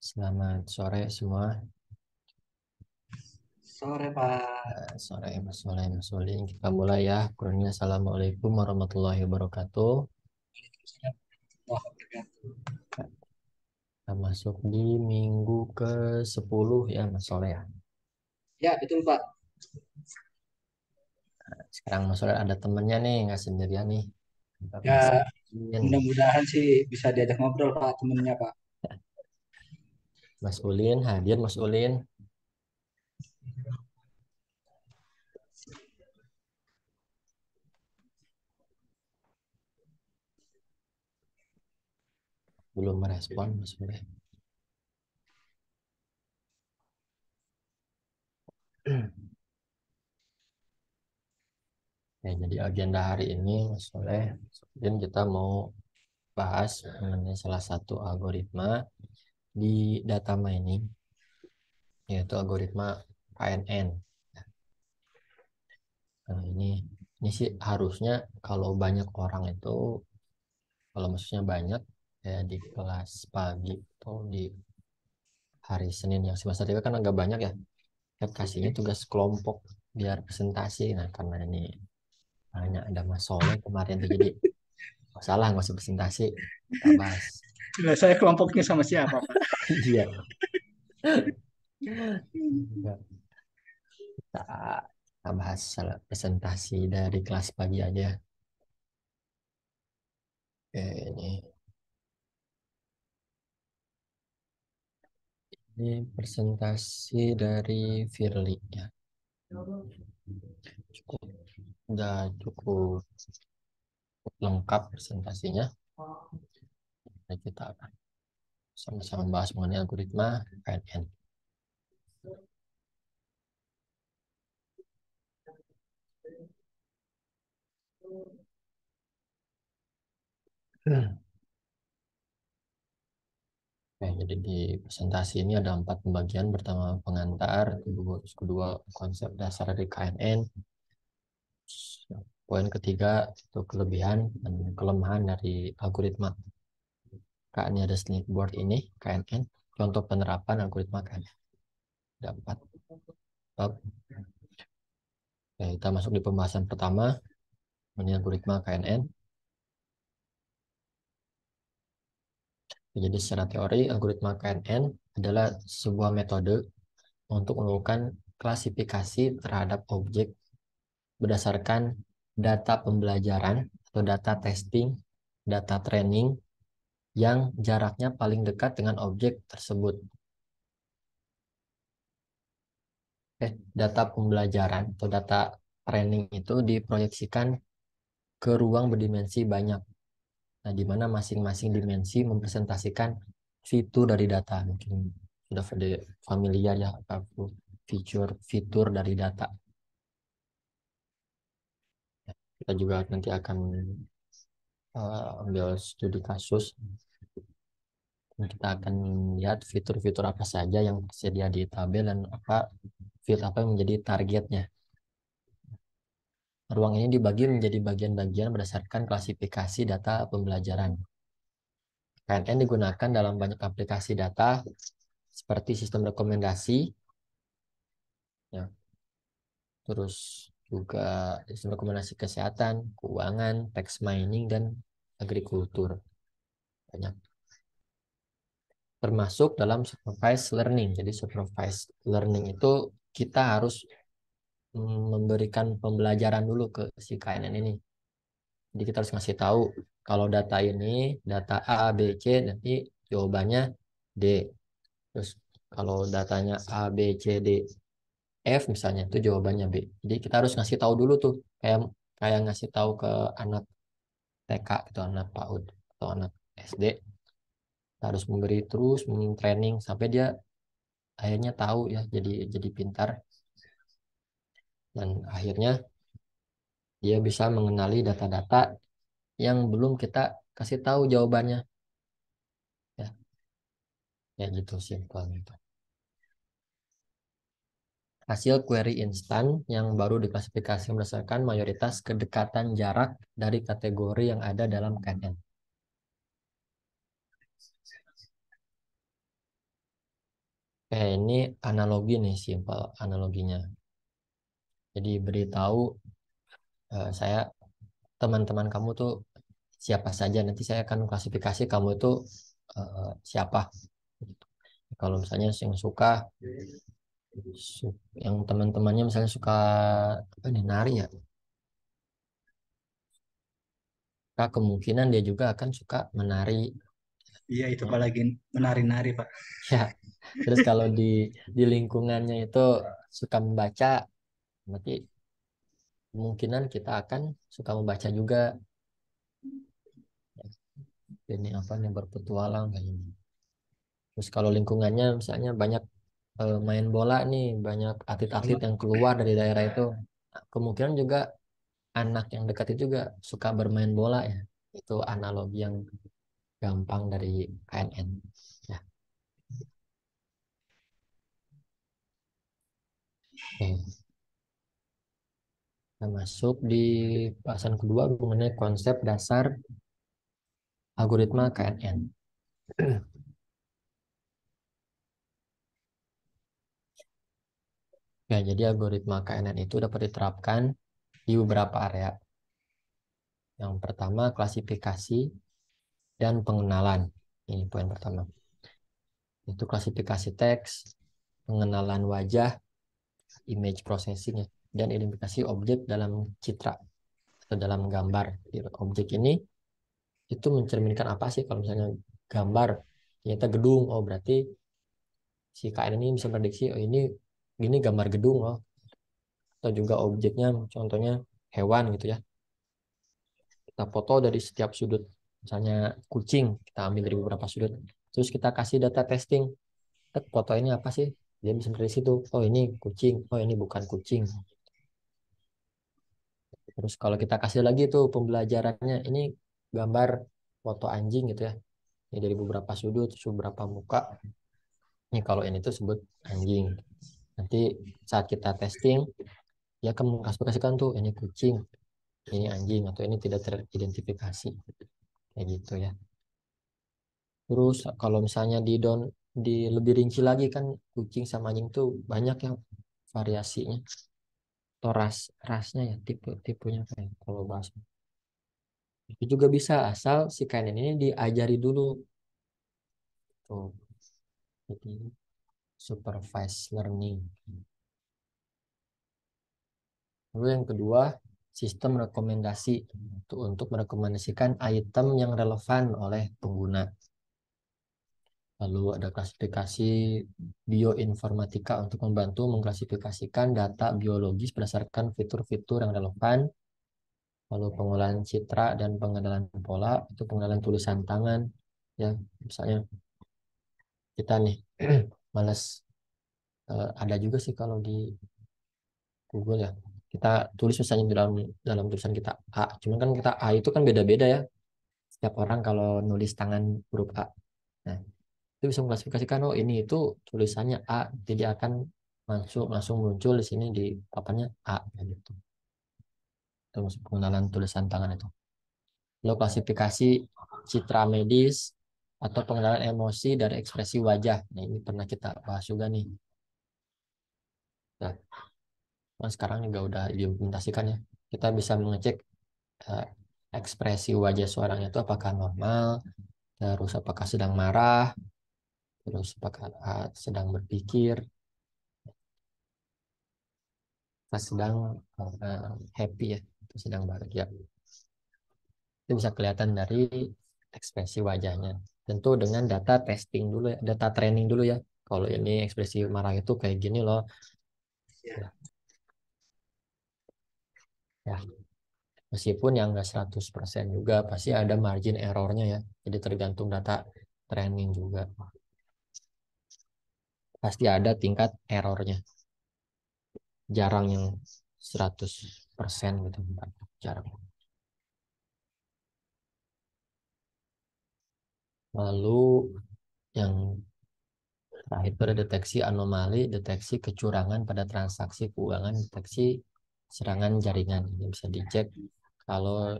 Selamat sore semua. Sore, Pak. Sore Mas Soleh, Mas Soli. Kita mulai ya. Kurangnya Assalamualaikum warahmatullahi wabarakatuh. Waalaikumsalam warahmatullahi wabarakatuh. Kita masuk di minggu ke-10 ya Mas Soleh ya. Ya, betul, Pak. Sekarang Mas Soleh ada temennya nih, nggak sendirian nih. Ada Mas Ya, Ulin. mudah-mudahan sih bisa diajak ngobrol, Pak, temennya, Pak. Mas Ulin hadir Mas Ulin. Belum merespon Mas Ulin. Ya, jadi agenda hari ini Mas Soleh, Ulin kita mau bahas mengenai salah satu algoritma di data mining, yaitu algoritma KNN. Nah, ini sih harusnya kalau banyak orang itu, kalau maksudnya banyak ya di kelas pagi atau di hari Senin yang semester 3 kan agak banyak ya. Kan kasihnya tugas kelompok biar presentasi. Nah, karena ini hanya ada Mas Soleh kemarin tuh jadi nggak salah nggak usah presentasi, kita bahas. Lah, saya kelompoknya sama siapa, Pak? Iya. Kita, kita bahas salah presentasi dari kelas pagi aja. Ini ini presentasi dari Firly ya. Cukup, udah cukup lengkap presentasinya. Nah, kita akan sama-sama bahas mengenai algoritma KNN. Jadi di presentasi ini ada 4 pembagian. Pertama pengantar, kedua konsep dasar dari KNN. Poin ketiga itu kelebihan dan kelemahan dari algoritma. Ini ada board ini KNN, contoh penerapan algoritma KNN. Ada 4 bab. Kita masuk di pembahasan pertama mengenai algoritma KNN. Jadi secara teori, algoritma KNN adalah sebuah metode untuk melakukan klasifikasi terhadap objek berdasarkan data pembelajaran atau data testing, data training yang jaraknya paling dekat dengan objek tersebut. Data pembelajaran atau data training itu diproyeksikan ke ruang berdimensi banyak. Nah, di mana masing-masing dimensi mempresentasikan fitur dari data. Mungkin sudah familiar ya, fitur dari data. Kita juga nanti akan ambil studi kasus. Kita akan lihat fitur-fitur apa saja yang tersedia di tabel dan fitur apa yang menjadi targetnya. Ruang ini dibagi menjadi bagian-bagian berdasarkan klasifikasi data pembelajaran. KNN digunakan dalam banyak aplikasi data seperti sistem rekomendasi, ya, terus juga sistem rekomendasi kesehatan, keuangan, text mining, dan agrikultur. Banyak. Termasuk dalam supervised learning. Jadi supervised learning itu kita harus memberikan pembelajaran dulu ke si KNN ini. Jadi kita harus ngasih tahu kalau data ini, data A, B, C, nanti jawabannya D. Terus kalau datanya A, B, C, D, F misalnya, itu jawabannya B. Jadi kita harus ngasih tahu dulu tuh, kayak kayak ngasih tahu ke anak TK itu anak PAUD atau anak SD. Kita harus memberi terus training sampai dia akhirnya tahu ya, jadi pintar dan akhirnya dia bisa mengenali data-data yang belum kita kasih tahu jawabannya. Ya, ya gitu simpelnya itu. Hasil query instan yang baru diklasifikasi berdasarkan mayoritas kedekatan jarak dari kategori yang ada dalam KNN. Ini analogi nih, simpel analoginya. Jadi beritahu saya teman-teman kamu tuh siapa saja. Nanti saya akan klasifikasi kamu itu siapa. Kalau misalnya yang suka, yang teman-temannya misalnya suka apa nih, nari ya, maka kemungkinan dia juga akan suka menari. Iya, itu Ya. apalagi menari-nari, Pak. Ya. Terus kalau di lingkungannya itu suka membaca, berarti kemungkinan kita akan suka membaca juga. Ini apa nih, berpetualang kayak ini. Terus kalau lingkungannya misalnya banyak main bola nih, banyak atlet-atlet Sama yang keluar dari daerah itu, nah, kemungkinan juga anak yang dekat itu juga suka bermain bola ya. Itu analogi yang gampang dari KNN. Ya, oke. Kita masuk di bahasan kedua mengenai konsep dasar algoritma KNN. Ya, jadi algoritma KNN itu dapat diterapkan di beberapa area. Yang pertama, klasifikasi dan pengenalan. Ini poin pertama. Itu klasifikasi teks, pengenalan wajah, image processing ya, dan identifikasi objek dalam citra atau dalam gambar. Jadi, objek ini itu mencerminkan apa sih? Kalau misalnya gambar ternyata gedung, oh berarti si KN ini bisa prediksi, oh ini gambar gedung, oh. Atau juga objeknya contohnya hewan gitu ya. Kita foto dari setiap sudut. Misalnya kucing, kita ambil dari beberapa sudut. Terus kita kasih data testing. Foto ini apa sih? Dia bisa dari situ. Oh ini kucing. Oh ini bukan kucing. Terus kalau kita kasih lagi tuh pembelajarannya, ini gambar foto anjing gitu ya. Ini dari beberapa sudut, beberapa muka. Ini kalau ini tuh sebut anjing. Nanti saat kita testing, dia akan mengklasifikasikan tuh ini kucing, ini anjing, atau ini tidak teridentifikasi. Kayak gitu ya. Terus kalau misalnya di lebih rinci lagi kan, kucing sama anjing tuh banyak ya variasinya. Atau rasnya ya, tipenya kayak kalau bahasa. Itu juga bisa asal si kainin ini diajari dulu tuh. Jadi supervised learning. Lalu yang kedua, sistem rekomendasi untuk merekomendasikan item yang relevan oleh pengguna. Lalu ada klasifikasi bioinformatika untuk membantu mengklasifikasikan data biologis berdasarkan fitur-fitur yang relevan. Lalu pengolahan citra dan pengenalan pola, itu pengenalan tulisan tangan. Ya, misalnya kita nih males, ada juga sih kalau di Google ya. Kita tulis misalnya di dalam dalam tulisan kita A. Cuman kan kita A itu kan beda-beda ya. Setiap orang kalau nulis tangan huruf A. Nah, itu bisa mengklasifikasikan, oh ini itu tulisannya A, jadi akan masuk langsung muncul di sini di papannya A gitu. Terus pengenalan tulisan tangan itu. Lalu klasifikasi citra medis atau pengenalan emosi dari ekspresi wajah. Nah, ini pernah kita bahas juga nih. Nah, sekarang juga udah diimplementasikan ya. Kita bisa mengecek eh, ekspresi wajah seorang itu apakah normal, terus apakah sedang marah, terus apakah sedang berpikir, pas sedang happy ya, atau sedang bahagia. Itu bisa kelihatan dari ekspresi wajahnya. Tentu dengan data testing dulu ya, data training dulu ya. Kalau ini ekspresi marah itu kayak gini loh. Ya, ya. Meskipun yang nggak 100% juga pasti ada margin errornya ya. Jadi tergantung data training juga. Pasti ada tingkat errornya. Jarang yang 100% gitu. Jarang. Lalu yang terakhir itu ada deteksi anomali, deteksi kecurangan pada transaksi keuangan, deteksi serangan jaringan. Ini bisa dicek kalau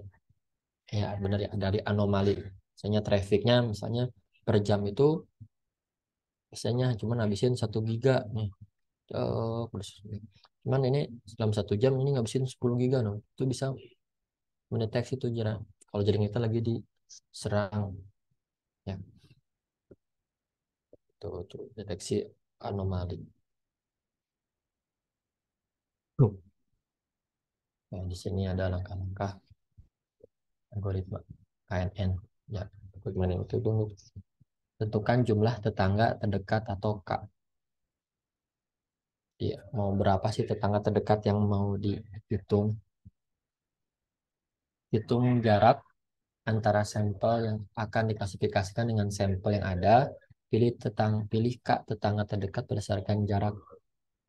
ya benar ya dari anomali. Misalnya trafficnya misalnya per jam itu biasanya cuman habisin 1 giga nih. Cuman ini dalam 1 jam ini ngabisin 10 giga, no. Itu bisa mendeteksi tuh kalau jaring kita lagi diserang, ya. Tuh deteksi anomali. Nah, di sini ada langkah-langkah algoritma KNN. Ya, bagaimana itu dulu? Tentukan jumlah tetangga terdekat atau K. Ya, mau berapa sih tetangga terdekat yang mau dihitung? Hitung jarak antara sampel yang akan diklasifikasikan dengan sampel yang ada. Pilih K tetangga terdekat berdasarkan jarak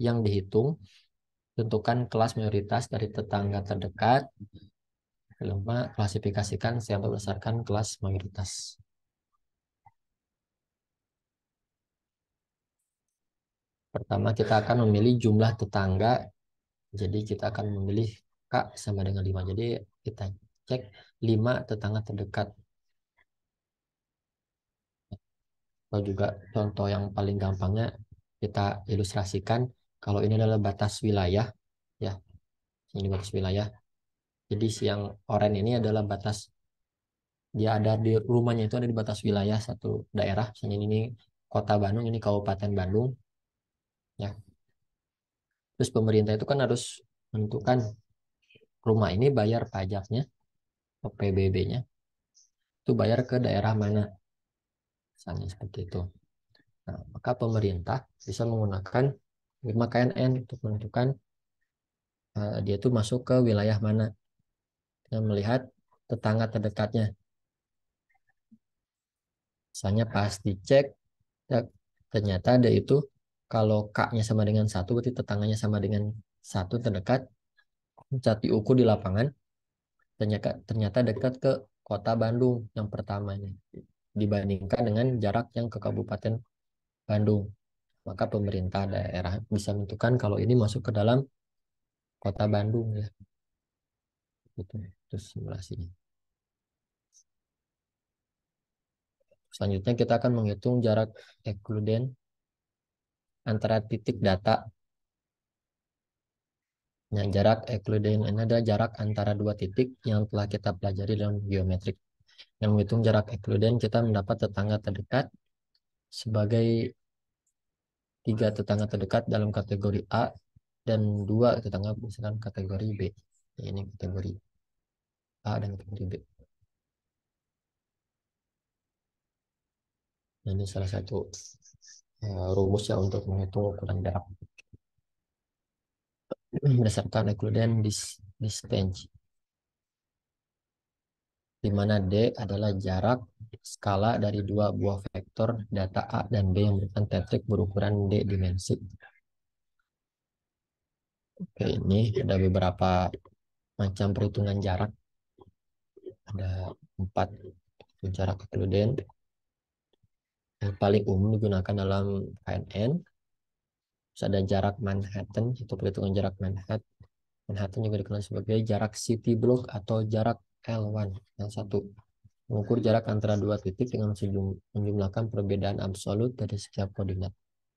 yang dihitung. Tentukan kelas mayoritas dari tetangga terdekat. Kelima, klasifikasikan sampel berdasarkan kelas mayoritas. Pertama, kita akan memilih jumlah tetangga. Jadi kita akan memilih K sama dengan 5. Jadi kita cek 5 tetangga terdekat. Atau juga contoh yang paling gampangnya kita ilustrasikan kalau ini adalah batas wilayah, ya. Ini batas wilayah. Jadi si yang oranye ini adalah batas, dia ada di rumahnya itu ada di batas wilayah satu daerah. Misalnya ini Kota Bandung, ini Kabupaten Bandung, ya. Terus pemerintah itu kan harus menentukan rumah ini bayar pajaknya, PBB-nya, itu bayar ke daerah mana, misalnya seperti itu. Nah, maka pemerintah bisa menggunakan algoritma KNN untuk menentukan dia itu masuk ke wilayah mana dan melihat tetangga terdekatnya. Misalnya pas dicek, ya, ternyata ada itu kalau K-nya sama dengan 1, berarti tetangganya sama dengan 1 terdekat. Saat diukur di lapangan, ternyata dekat ke kota Bandung yang pertamanya dibandingkan dengan jarak yang ke Kabupaten Bandung. Maka pemerintah daerah bisa menentukan kalau ini masuk ke dalam kota Bandung, ya. Itu simulasinya. Selanjutnya kita akan menghitung jarak ekluden antara titik data. Nah, jarak ekluden ini adalah jarak antara dua titik yang telah kita pelajari dalam geometrik. Yang menghitung jarak ekluden, kita mendapat tetangga terdekat sebagai 3 tetangga terdekat dalam kategori A dan 2 tetangga misalkan kategori B. Ini kategori A dan kategori B. Nah, ini salah satu rumus ya untuk menghitung ukuran jarak berdasarkan ekluden distance, di mana D adalah jarak skala dari dua buah vektor data A dan B yang merupakan tetrik berukuran D dimensi. Oke, ini ada beberapa macam perhitungan jarak. Ada 4 jarak ekluden. Yang paling umum digunakan dalam KNN. Terus ada jarak Manhattan, itu perhitungan jarak Manhattan. Manhattan juga dikenal sebagai jarak city block atau jarak L1. Yang satu, mengukur jarak antara dua titik dengan menjumlahkan perbedaan absolut dari setiap koordinat.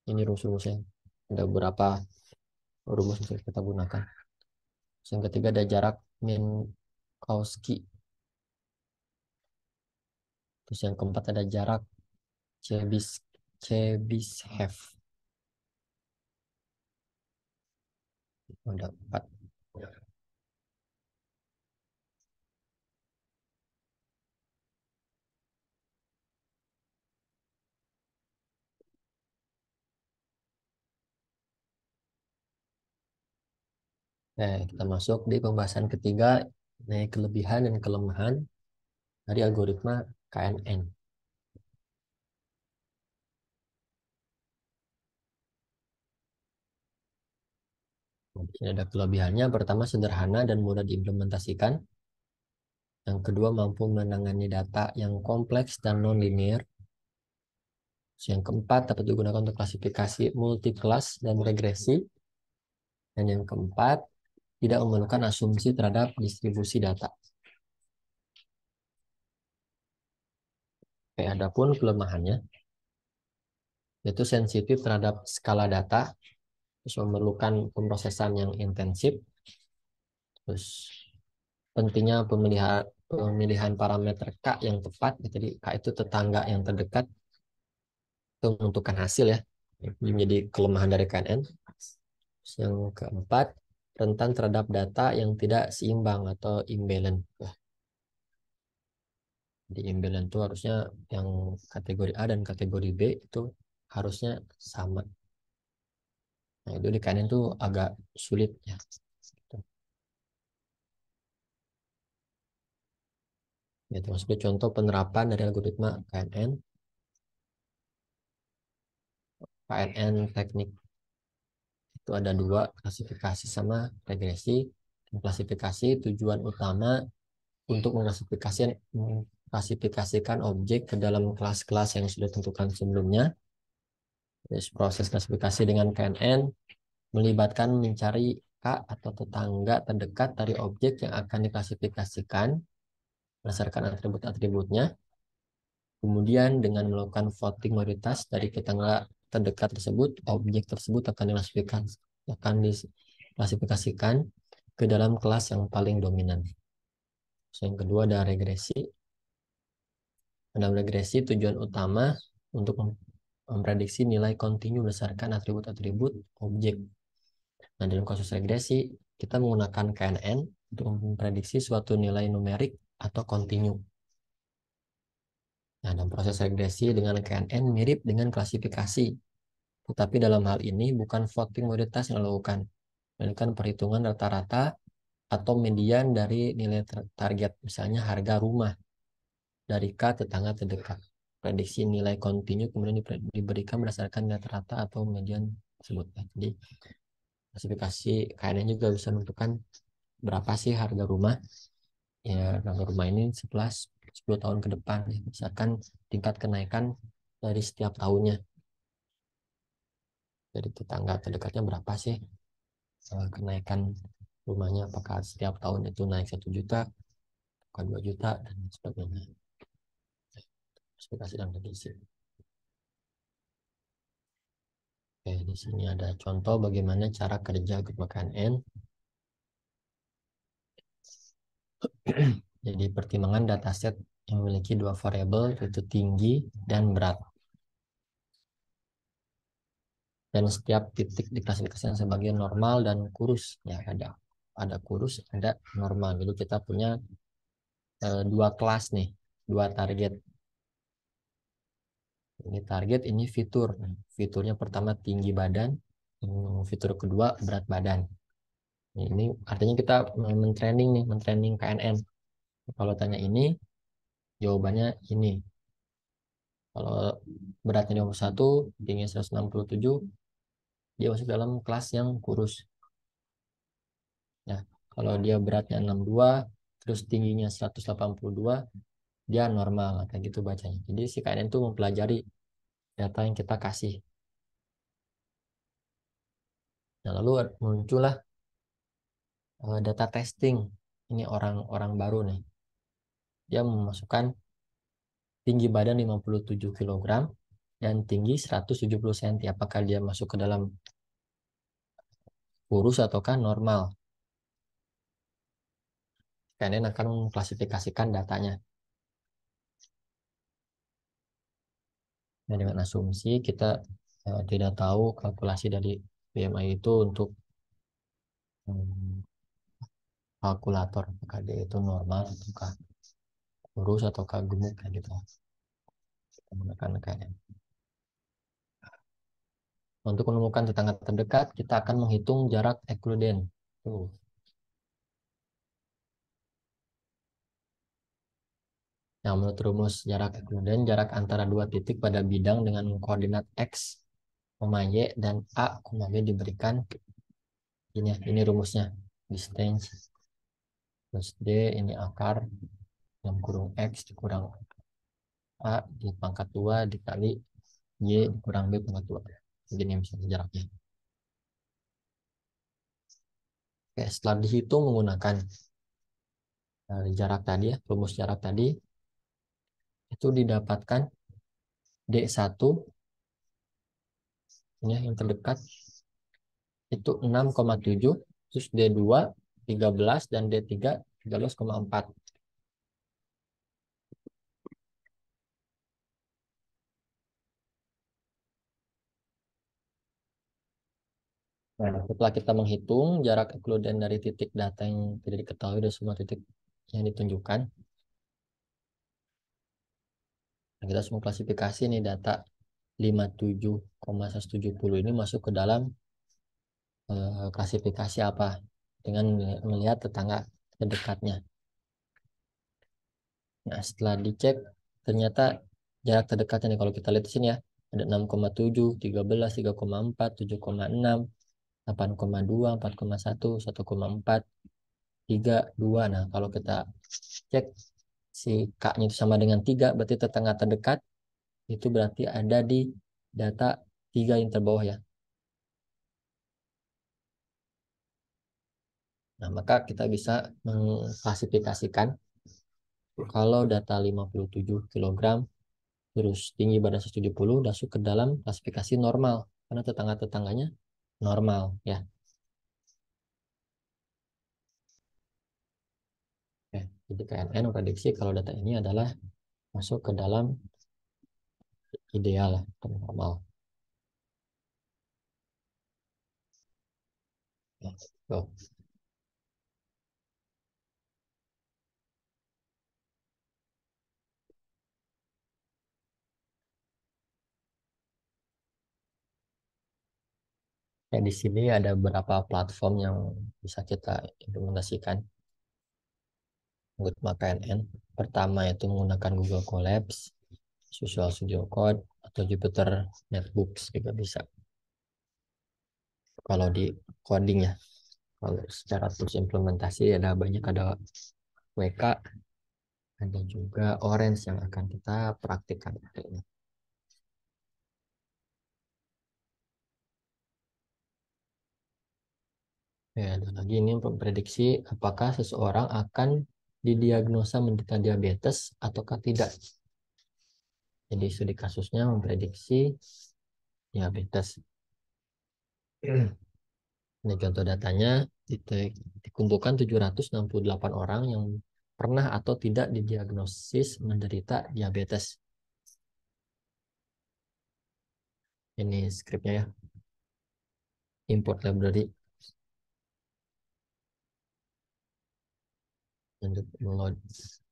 Ini rumus-rumusnya. Ada beberapa rumus yang kita gunakan. Yang ketiga ada jarak Minkowski. Terus yang keempat ada jarak Chebyshev. Ada 4. Nah, kita masuk di pembahasan ketiga, kelebihan dan kelemahan dari algoritma KNN. Di sini ada kelebihannya. Pertama, sederhana dan mudah diimplementasikan. Yang kedua, mampu menangani data yang kompleks dan non-linear. Yang keempat, dapat digunakan untuk klasifikasi multi-kelas dan regresi. Dan yang keempat, tidak memerlukan asumsi terhadap distribusi data. Oke, adapun kelemahannya, Yaitu sensitif terhadap skala data, terus memerlukan pemrosesan yang intensif, terus pentingnya pemilihan parameter K yang tepat, jadi K itu tetangga yang terdekat untuk menentukan hasil ya. Ini menjadi kelemahan dari KNN. Yang keempat, rentan terhadap data yang tidak seimbang atau imbalance. Di imbalance itu harusnya yang kategori A dan kategori B itu harusnya sama. Nah, itu di KNN itu agak sulit ya. Ya, termasuk contoh penerapan dari algoritma KNN. KNN teknik itu ada dua, klasifikasi sama regresi. Klasifikasi tujuan utama untuk mengklasifikasikan objek ke dalam kelas-kelas yang sudah ditentukan sebelumnya. Terus proses klasifikasi dengan KNN melibatkan mencari K atau tetangga terdekat dari objek yang akan diklasifikasikan berdasarkan atribut-atributnya. Kemudian dengan melakukan voting mayoritas dari tetangga terdekat tersebut, objek tersebut akan diklasifikasikan ke dalam kelas yang paling dominan. Yang kedua ada regresi. Dalam regresi tujuan utama untuk memprediksi nilai kontinu berdasarkan atribut-atribut objek. Nah, dalam kasus regresi, kita menggunakan KNN untuk memprediksi suatu nilai numerik atau kontinu. Nah, dalam proses regresi dengan KNN mirip dengan klasifikasi. Tetapi dalam hal ini bukan voting mayoritas yang dilakukan, melainkan perhitungan rata-rata atau median dari nilai target, misalnya harga rumah dari K tetangga terdekat. Prediksi nilai kontinu kemudian diberikan berdasarkan rata-rata atau median tersebut. Jadi klasifikasi KNN juga bisa menentukan berapa sih harga rumah. Ya, harga rumah ini 10 tahun ke depan. Misalkan tingkat kenaikan dari setiap tahunnya. Dari tetangga terdekatnya berapa sih kenaikan rumahnya, apakah setiap tahun itu naik 1 juta, apakah 2 juta, dan sebagainya. Klasifikasi dan prediksi. Oke, di sini ada contoh bagaimana cara kerja algoritma KNN. Jadi pertimbangan dataset yang memiliki dua variabel yaitu tinggi dan berat. Dan setiap titik diklasifikasikan sebagai normal dan kurus. Ya, ada kurus, ada normal. Jadi kita punya dua kelas nih, dua target. Ini target, ini fitur. Fiturnya pertama tinggi badan, fitur kedua berat badan. Ini artinya kita mentraining KNN. Kalau tanya ini, jawabannya ini. Kalau beratnya 21, tingginya 167, dia masuk dalam kelas yang kurus. Nah, kalau dia beratnya 62, terus tingginya 182, dia normal, kayak gitu bacanya. Jadi si KNN itu mempelajari data yang kita kasih. Nah, lalu muncullah data testing. Ini orang baru nih. Dia memasukkan tinggi badan 57 kg dan tinggi 170 cm. Apakah dia masuk ke dalam kurus ataukah normal? KNN akan mengklasifikasikan datanya. Nah, dengan asumsi kita tidak tahu kalkulasi dari BMI itu untuk kalkulator, apakah dia itu normal ataukah kurus ataukah gemuk kayak gitu. Kita menggunakan KNN. Untuk menemukan tetangga terdekat, kita akan menghitung jarak ekluden. Tuh. Nah, menurut rumus jarak ekluden, jarak antara dua titik pada bidang dengan koordinat X, Y, dan A, B diberikan ini rumusnya. Distance plus D, ini akar, yang kurung X dikurang A di pangkat 2 dikali Y dikurang B pangkat 2. Jadi ini misalnya jaraknya. Oke, setelah dihitung menggunakan jarak tadi ya, rumus jarak tadi, itu didapatkan D1 ini yang terdekat itu 6,7, terus D2 13 dan D3 13,4. Nah, setelah kita menghitung jarak ekluden dari titik data yang tidak diketahui dari semua titik yang ditunjukkan, nah, kita semua klasifikasi nih data 57,170 ini masuk ke dalam klasifikasi apa dengan melihat tetangga terdekatnya. Nah, setelah dicek ternyata jarak terdekatnya nih kalau kita lihat di sini ya ada 6,7, 13, 3,4, 7,6, 8,2, 4,1, 1,4, 3, 2. Nah, kalau kita cek si K-nya itu sama dengan 3, berarti tetangga terdekat itu berarti ada di data 3 yang terbawah ya. Nah, maka kita bisa mengklasifikasikan kalau data 57 kg terus tinggi badan 170 masuk ke dalam klasifikasi normal karena tetangga-tetangganya normal ya. Oke, jadi KNN prediksi kalau data ini adalah masuk ke dalam ideal atau normal. Ya, tuh. Ya, di sini ada beberapa platform yang bisa kita implementasikan untuk KNN. Pertama itu menggunakan Google Colabs, Visual Studio Code, atau Jupyter Notebooks juga bisa. Kalau di coding ya, kalau secara tools implementasi ada banyak, ada WK, ada juga Orange yang akan kita praktikkan. Ya, ada lagi ini memprediksi apakah seseorang akan didiagnosa menderita diabetes ataukah tidak. Jadi studi kasusnya memprediksi diabetes. Ini contoh datanya, dikumpulkan 768 orang yang pernah atau tidak didiagnosis menderita diabetes. Ini skripnya ya. Import library. Untuk download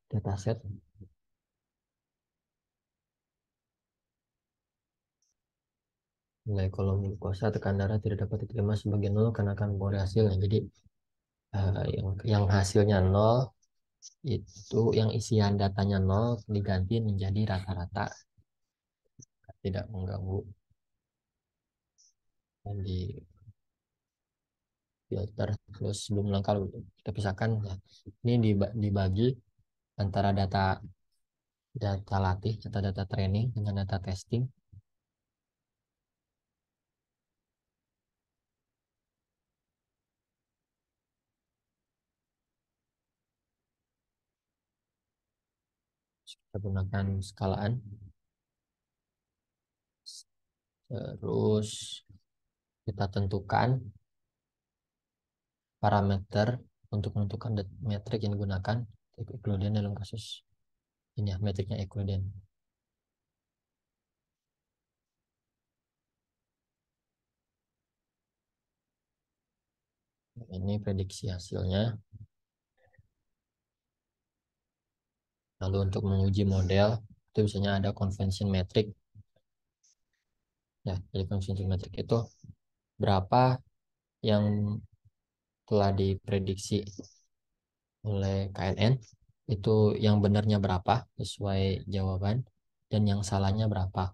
dataset. Nilai kolom glukosa tekan darah tidak dapat diterima sebagai nol karena akan mempengaruhi hasilnya. Jadi yang hasilnya nol itu yang isian datanya nol diganti menjadi rata-rata tidak mengganggu dan di filter. Terus sebelum langkah kita pisahkan ya. Ini dibagi antara data data latih, data training dengan data testing. Kita gunakan skalaan. Terus kita tentukan parameter untuk menentukan metrik yang digunakan Euclidean dalam kasus ini ya, metriknya Euclidean. Ini prediksi hasilnya. Lalu untuk menguji model itu biasanya ada convention metric. Ya, jadi convention metric itu berapa yang telah diprediksi oleh KNN, itu yang benarnya berapa sesuai jawaban dan yang salahnya berapa.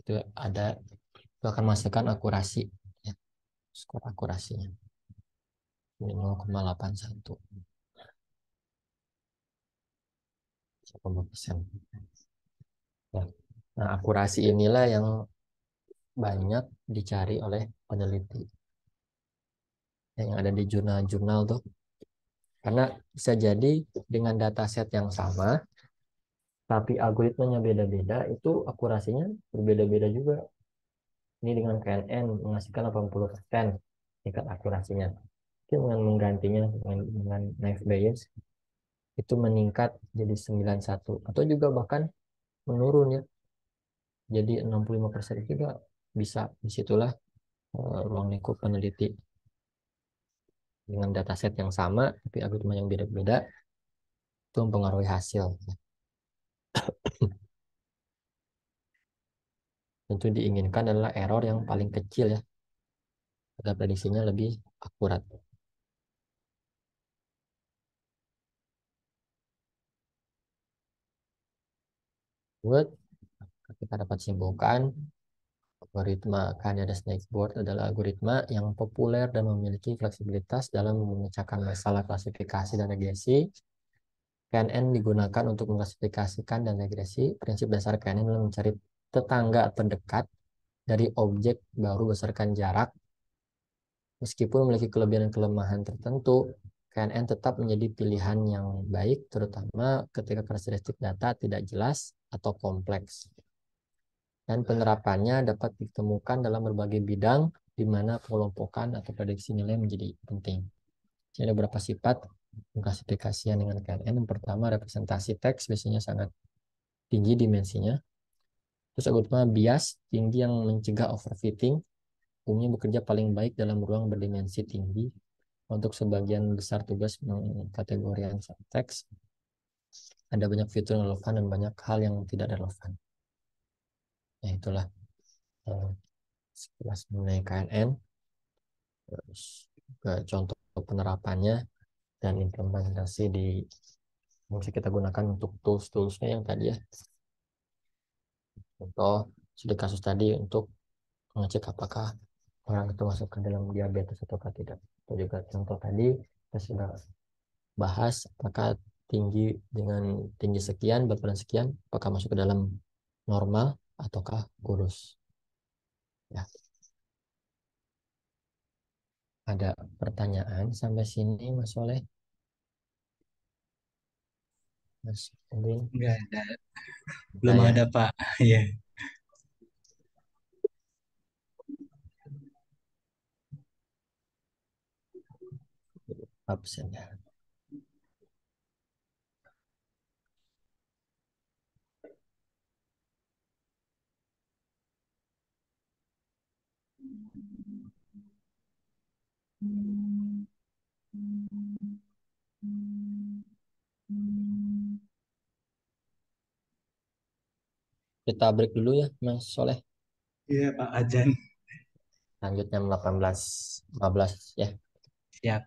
Itu ada, itu akan menghasilkan akurasi ya, skor akurasinya 0,81 persen. Ya. Nah, akurasi inilah yang banyak dicari oleh peneliti yang ada di jurnal-jurnal tuh. Karena bisa jadi dengan dataset yang sama, tapi algoritmanya beda-beda, itu akurasinya berbeda-beda juga. Ini dengan KNN menghasilkan 80% tingkat akurasinya. Tapi dengan menggantinya dengan Naive Bayes itu meningkat jadi 91 atau juga bahkan menurun ya. Jadi 65% itu juga bisa. Disitulah ruang lingkup peneliti dengan dataset yang sama tapi algoritma yang beda-beda itu mempengaruhi hasil. Tentu diinginkan adalah error yang paling kecil ya, agar prediksinya lebih akurat. Buat kita dapat simpulkan, algoritma Canada Snakeboard adalah algoritma yang populer dan memiliki fleksibilitas dalam memecahkan masalah klasifikasi dan regresi. KNN digunakan untuk mengklasifikasikan dan regresi. Prinsip dasar KNN adalah mencari tetangga terdekat dari objek baru berdasarkan jarak. Meskipun memiliki kelebihan dan kelemahan tertentu, KNN tetap menjadi pilihan yang baik, terutama ketika karakteristik data tidak jelas atau kompleks. Dan penerapannya dapat ditemukan dalam berbagai bidang, di mana pengelompokan atau prediksi nilai menjadi penting. Jadi ada beberapa sifat klasifikasian dengan KNN. Yang pertama, representasi teks biasanya sangat tinggi dimensinya. Terus algoritma bias tinggi yang mencegah overfitting, umumnya bekerja paling baik dalam ruang berdimensi tinggi. Untuk sebagian besar tugas mengkategorikan teks, ada banyak fitur yang relevan dan banyak hal yang tidak relevan. Ya itulah sekilas mengenai KNN, terus contoh penerapannya dan implementasi di yang bisa kita gunakan untuk tools-toolsnya yang tadi ya. Contoh studi kasus tadi untuk mengecek apakah orang itu masuk ke dalam diabetes atau tidak. Atau juga contoh tadi kita sudah bahas apakah tinggi dengan tinggi sekian, berat badan sekian, apakah masuk ke dalam normal ataukah kurus. Ya, ada pertanyaan sampai sini Mas Soleh, Mas Edwin? Enggak ada, Nah belum ya, ada Pak. Iya. absen ya. Kita break dulu ya Mas Soleh. Iya Pak Ajan. Lanjut jam 18.15 ya. Siap.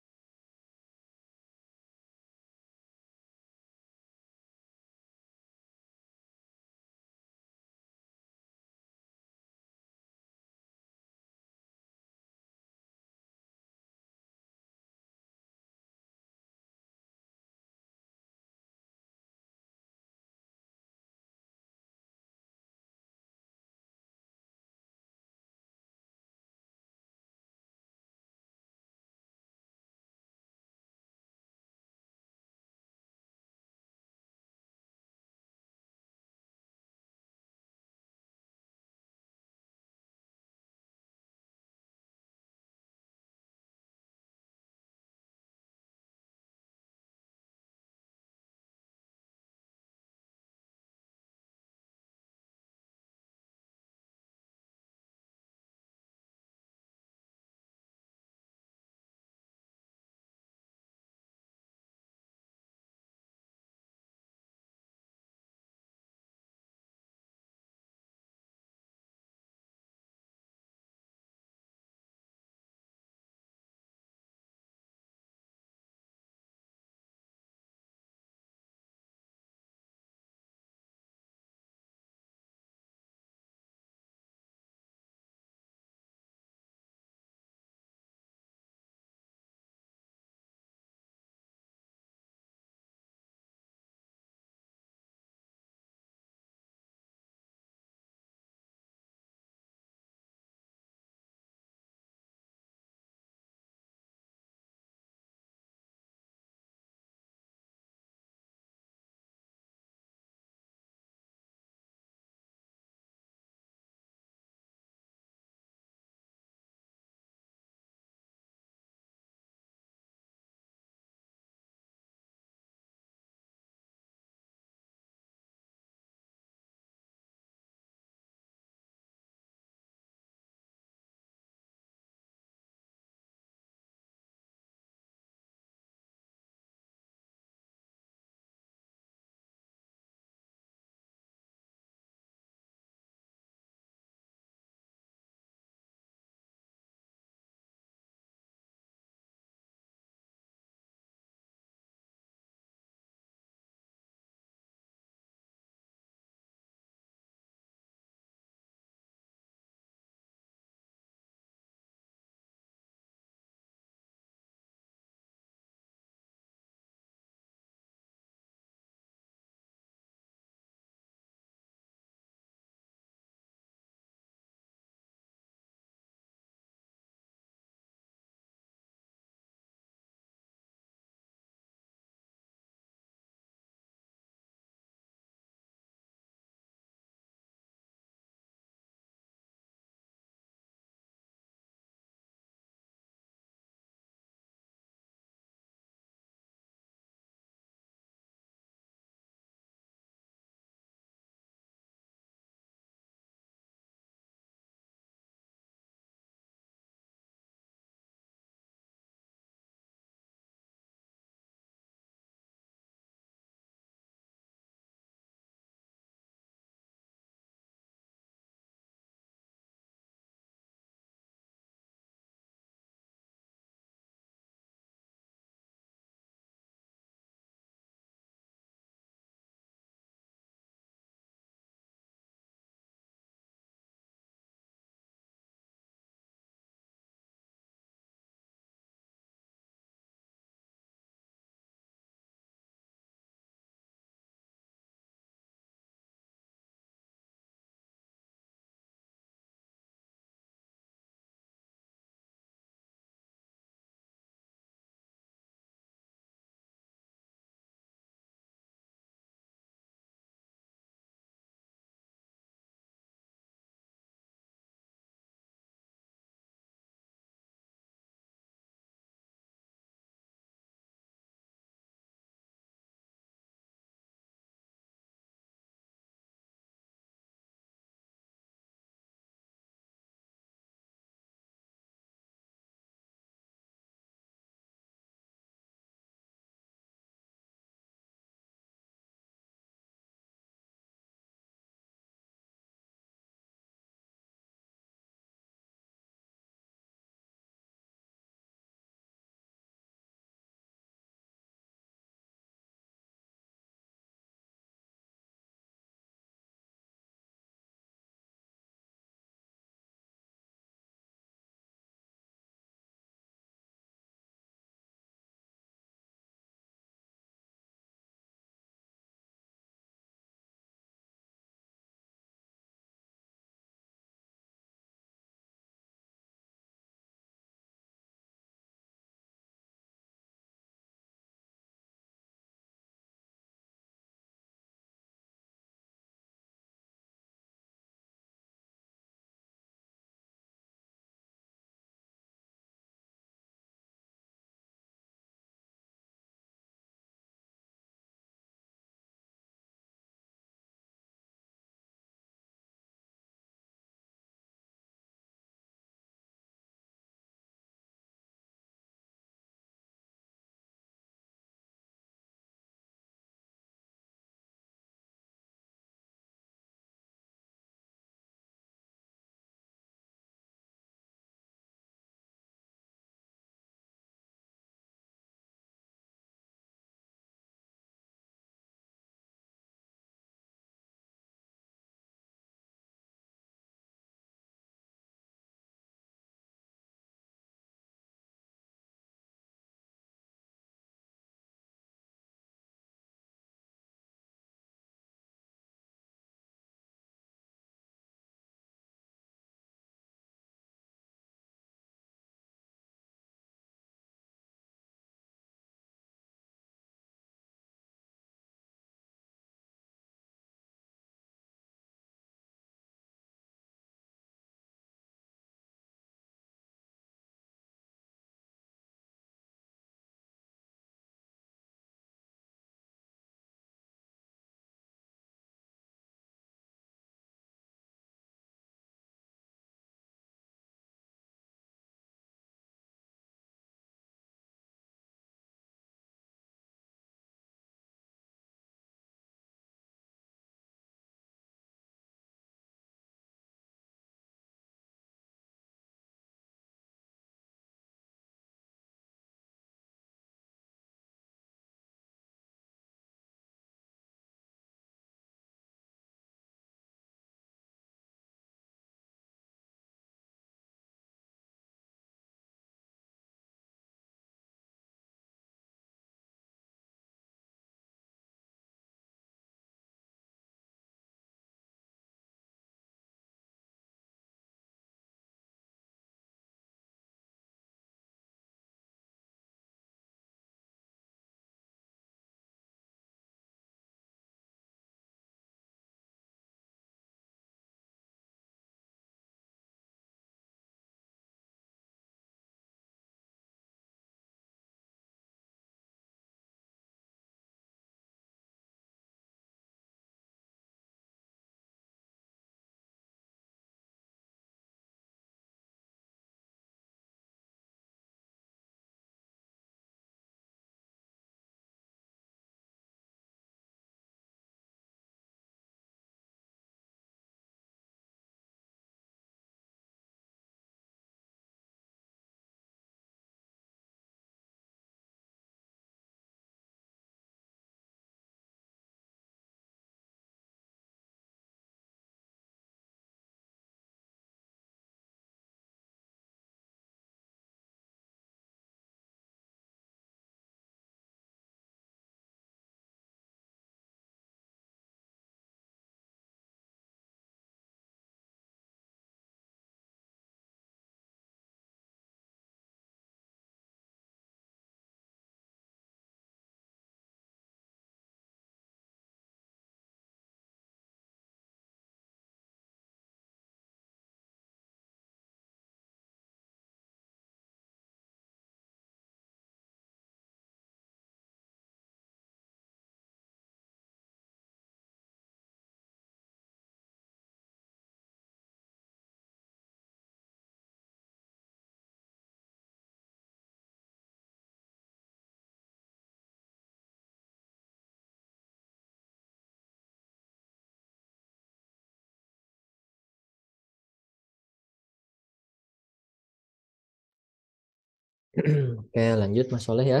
Oke, lanjut Mas Soleh ya.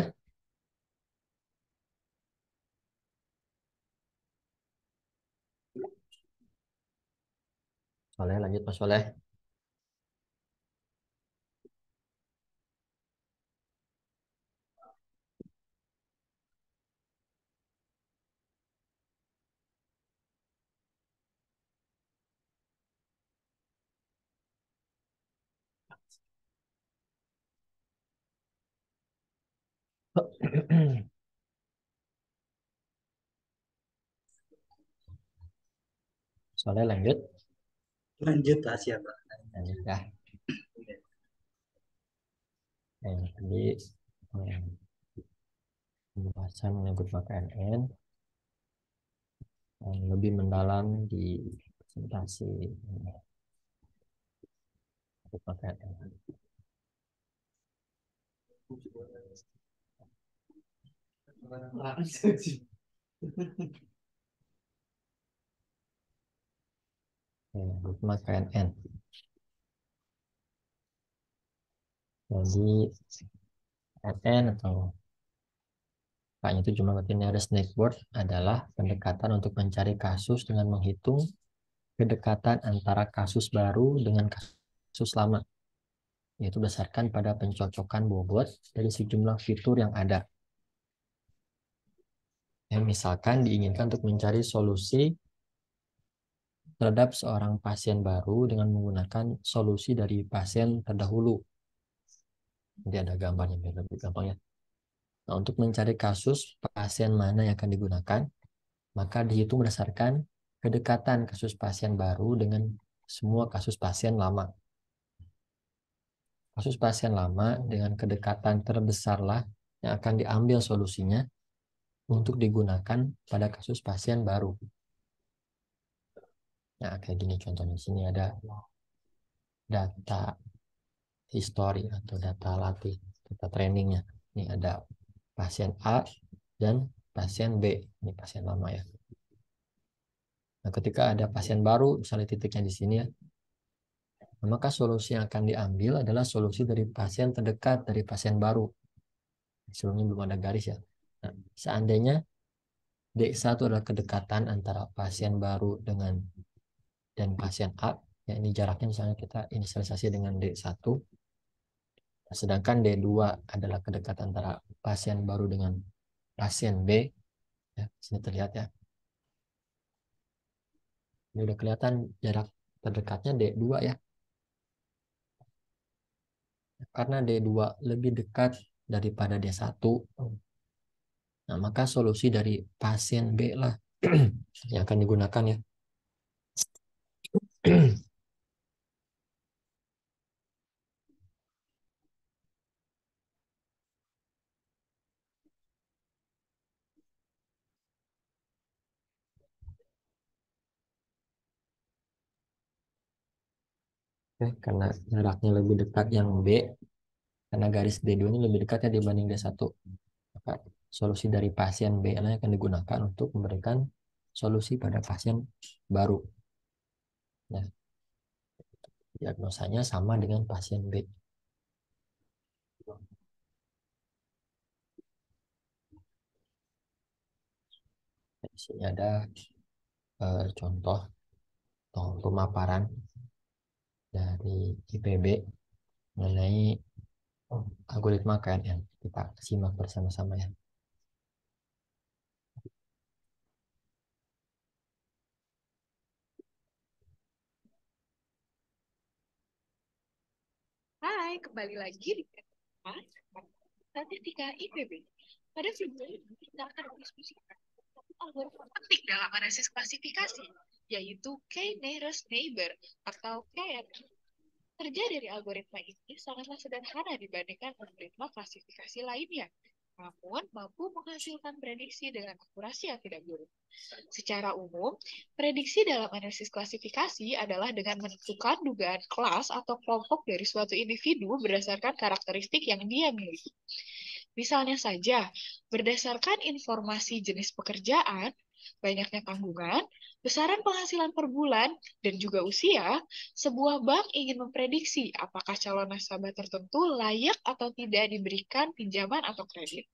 Soleh, lanjut Mas Soleh. Soleh lanjut. Lanjut Pak, siapa? Lanjut ya. Tadi eh, pembahasan menyangkut KNN yang lebih mendalam di presentasi menyangkut KNN. Menyangkut KNN. Jadi KNN atau K-nya itu jumlah berarti nearest neighbor adalah pendekatan untuk mencari kasus dengan menghitung kedekatan antara kasus baru dengan kasus lama, yaitu berdasarkan pada pencocokan bobot dari sejumlah fitur yang ada. Yang misalkan diinginkan untuk mencari solusi terhadap seorang pasien baru dengan menggunakan solusi dari pasien terdahulu. Jadi ada gambarnya biar lebih gampang ya. Nah, untuk mencari kasus pasien mana yang akan digunakan, maka dihitung berdasarkan kedekatan kasus pasien baru dengan semua kasus pasien lama. Kasus pasien lama dengan kedekatan terbesarlah yang akan diambil solusinya untuk digunakan pada kasus pasien baru. Nah, kayak gini contohnya. Di sini ada data history atau data latih, data trainingnya. Ini ada pasien A dan pasien B. Ini pasien lama ya. Nah, ketika ada pasien baru, misalnya titiknya di sini ya, maka solusi yang akan diambil adalah solusi dari pasien terdekat dari pasien baru. Sebelumnya belum ada garis ya. Nah, seandainya D1 adalah kedekatan antara pasien baru dengan dan pasien A, ya ini jaraknya misalnya kita inisialisasi dengan D1, sedangkan D2 adalah kedekatan antara pasien baru dengan pasien B, ya, sini terlihat ya. Ini udah kelihatan jarak terdekatnya D2 ya. Karena D2 lebih dekat daripada D1, nah maka solusi dari pasien B lah yang akan digunakan ya. Karena jaraknya lebih dekat yang B, karena garis D2 ini lebih dekat ya dibanding D1. Maka solusi dari pasien B yang akan digunakan untuk memberikan solusi pada pasien baru. Ya, diagnosanya sama dengan pasien B. Di sini ada contoh atau pemaparan dari IPB mengenai algoritma KNN. Kita simak bersama-sama ya. Hai, kembali lagi di podcast Statistika IPB. Pada video ini kita akan berdiskusikan tentang algoritma penting dalam analisis klasifikasi, yaitu K-nearest neighbor atau KNN. Kerja dari algoritma ini sangatlah sederhana dibandingkan algoritma klasifikasi lainnya, namun mampu menghasilkan prediksi dengan akurasi yang tidak buruk. Secara umum, prediksi dalam analisis klasifikasi adalah dengan menentukan dugaan kelas atau kelompok dari suatu individu berdasarkan karakteristik yang dia miliki. Misalnya saja, berdasarkan informasi jenis pekerjaan, banyaknya tanggungan, besaran penghasilan per bulan, dan juga usia, sebuah bank ingin memprediksi apakah calon nasabah tertentu layak atau tidak diberikan pinjaman atau kredit.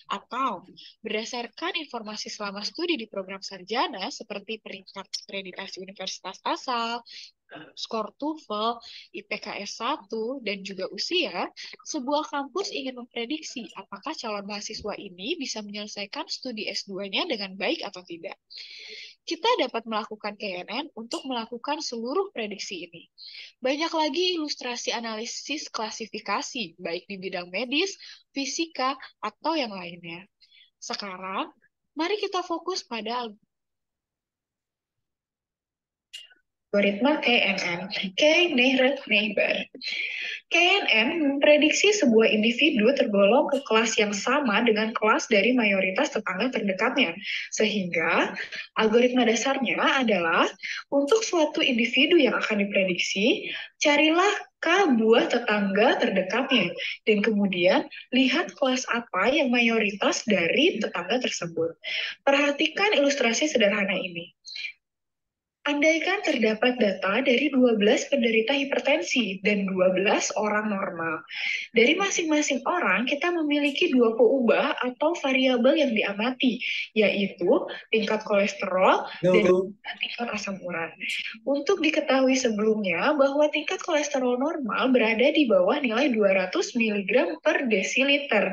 Atau berdasarkan informasi selama studi di program sarjana seperti peringkat akreditasi universitas asal, skor TOEFL, IPKS 1, dan juga usia, sebuah kampus ingin memprediksi apakah calon mahasiswa ini bisa menyelesaikan studi S2-nya dengan baik atau tidak. Kita dapat melakukan KNN untuk melakukan seluruh prediksi ini. Banyak lagi ilustrasi analisis klasifikasi, baik di bidang medis, fisika, atau yang lainnya. Sekarang, mari kita fokus pada algoritma KNN, Key Nearest Neighbor. KNN memprediksi sebuah individu tergolong ke kelas yang sama dengan kelas dari mayoritas tetangga terdekatnya. Sehingga algoritma dasarnya adalah untuk suatu individu yang akan diprediksi, carilah K buah tetangga terdekatnya, dan kemudian lihat kelas apa yang mayoritas dari tetangga tersebut. Perhatikan ilustrasi sederhana ini. Andaikan terdapat data dari 12 penderita hipertensi dan 12 orang normal. Dari masing-masing orang, kita memiliki dua peubah atau variabel yang diamati, yaitu tingkat kolesterol dan tingkat asam urat. Untuk diketahui sebelumnya bahwa tingkat kolesterol normal berada di bawah nilai 200 mg per desiliter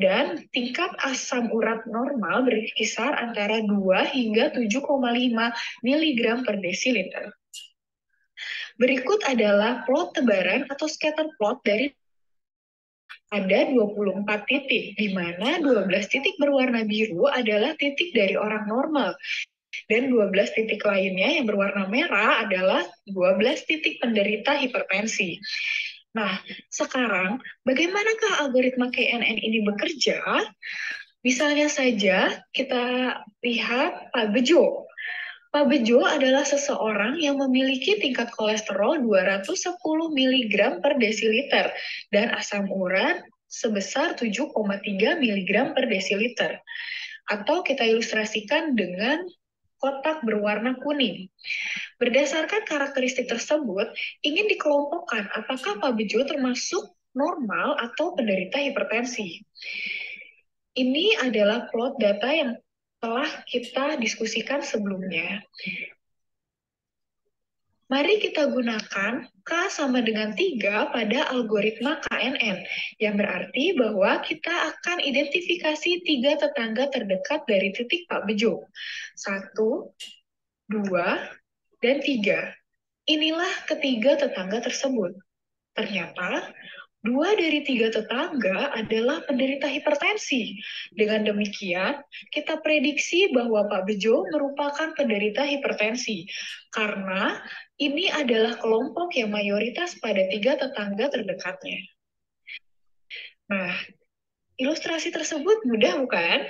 dan tingkat asam urat normal berkisar antara 2 hingga 7,5 mg per desiliter. Berikut adalah plot tebaran atau scatter plot dari ada 24 titik, di mana 12 titik berwarna biru adalah titik dari orang normal, dan 12 titik lainnya yang berwarna merah adalah 12 titik penderita hipertensi. Nah, sekarang bagaimanakah algoritma KNN ini bekerja? Misalnya saja kita lihat Pak Bejo. Pak Bejo adalah seseorang yang memiliki tingkat kolesterol 210 mg per desiliter dan asam urat sebesar 7,3 mg per desiliter. Atau kita ilustrasikan dengan kotak berwarna kuning. Berdasarkan karakteristik tersebut, ingin dikelompokkan apakah Pak Bejo termasuk normal atau penderita hipertensi. Ini adalah plot data yang telah kita diskusikan sebelumnya. Mari kita gunakan K sama dengan 3 pada algoritma KNN, yang berarti bahwa kita akan identifikasi 3 tetangga terdekat dari titik Pak Bejo. 1, 2, dan 3. Inilah ketiga tetangga tersebut. Ternyata, 2 dari 3 tetangga adalah penderita hipertensi. Dengan demikian, kita prediksi bahwa Pak Bejo merupakan penderita hipertensi, karena ini adalah kelompok yang mayoritas pada 3 tetangga terdekatnya. Nah, ilustrasi tersebut mudah bukan?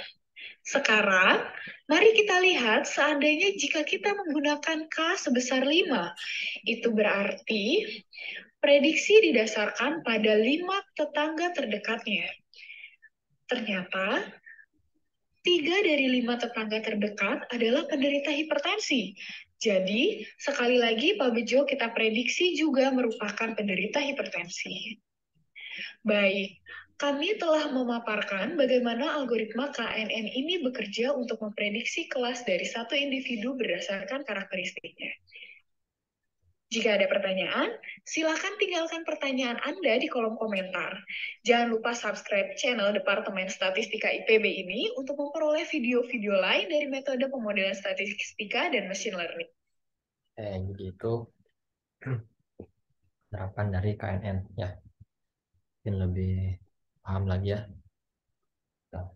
Sekarang, mari kita lihat seandainya jika kita menggunakan K sebesar 5, itu berarti prediksi didasarkan pada 5 tetangga terdekatnya. Ternyata, 3 dari 5 tetangga terdekat adalah penderita hipertensi. Jadi, sekali lagi Pak Bejo kita prediksi juga merupakan penderita hipertensi. Baik, kami telah memaparkan bagaimana algoritma KNN ini bekerja untuk memprediksi kelas dari satu individu berdasarkan karakteristiknya. Jika ada pertanyaan, silakan tinggalkan pertanyaan Anda di kolom komentar. Jangan lupa subscribe channel Departemen Statistika IPB ini untuk memperoleh video-video lain dari metode pemodelan statistika dan machine learning. Jadi itu penerapan dari KNN ya. Mungkin lebih paham lagi ya. Kita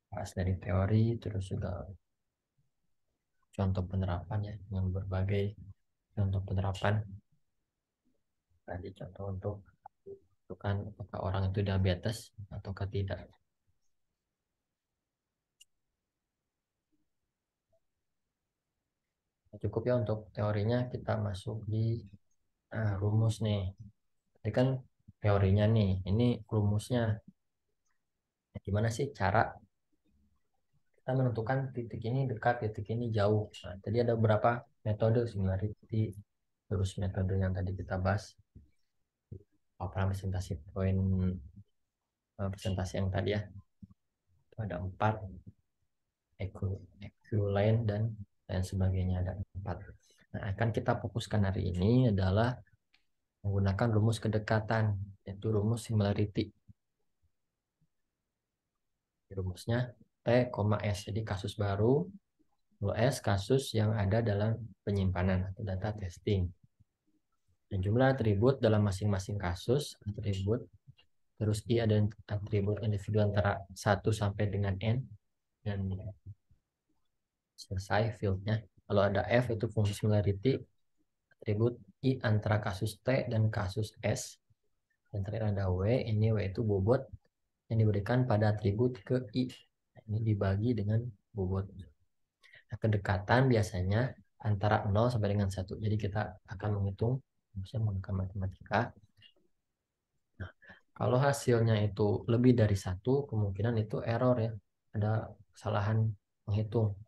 bahas dari teori, terus juga contoh penerapan ya, yang berbagai contoh penerapan. Tadi contoh untuk menentukan apakah orang itu diabetes atau tidak. Cukup ya untuk teorinya, kita masuk di rumus nih. Tadi kan teorinya nih, ini rumusnya. Gimana sih cara kita menentukan titik ini dekat, titik ini jauh. Nah, tadi ada beberapa metode similarity, terus metode yang tadi kita bahas, presentasi poin, presentasi yang tadi ya, itu ada 4, equivalent dan lain sebagainya, ada 4. Nah, akan kita fokuskan hari ini adalah menggunakan rumus kedekatan, yaitu rumus similarity. Rumusnya T, S. Jadi kasus baru, kalau S kasus yang ada dalam penyimpanan atau data testing. Dan jumlah atribut dalam masing-masing kasus, atribut, terus I ada atribut individu antara 1 sampai dengan N, dan selesai fieldnya. Kalau ada F itu fungsi similarity, atribut I antara kasus T dan kasus S. Dan terakhir ada W, ini W itu bobot yang diberikan pada atribut ke I. Ini dibagi dengan bobot. Nah, kedekatan biasanya antara 0 sampai dengan 1. Jadi kita akan menghitung, misalnya menggunakan matematika. Nah, kalau hasilnya itu lebih dari 1, kemungkinan itu error ya. Ada kesalahan menghitung.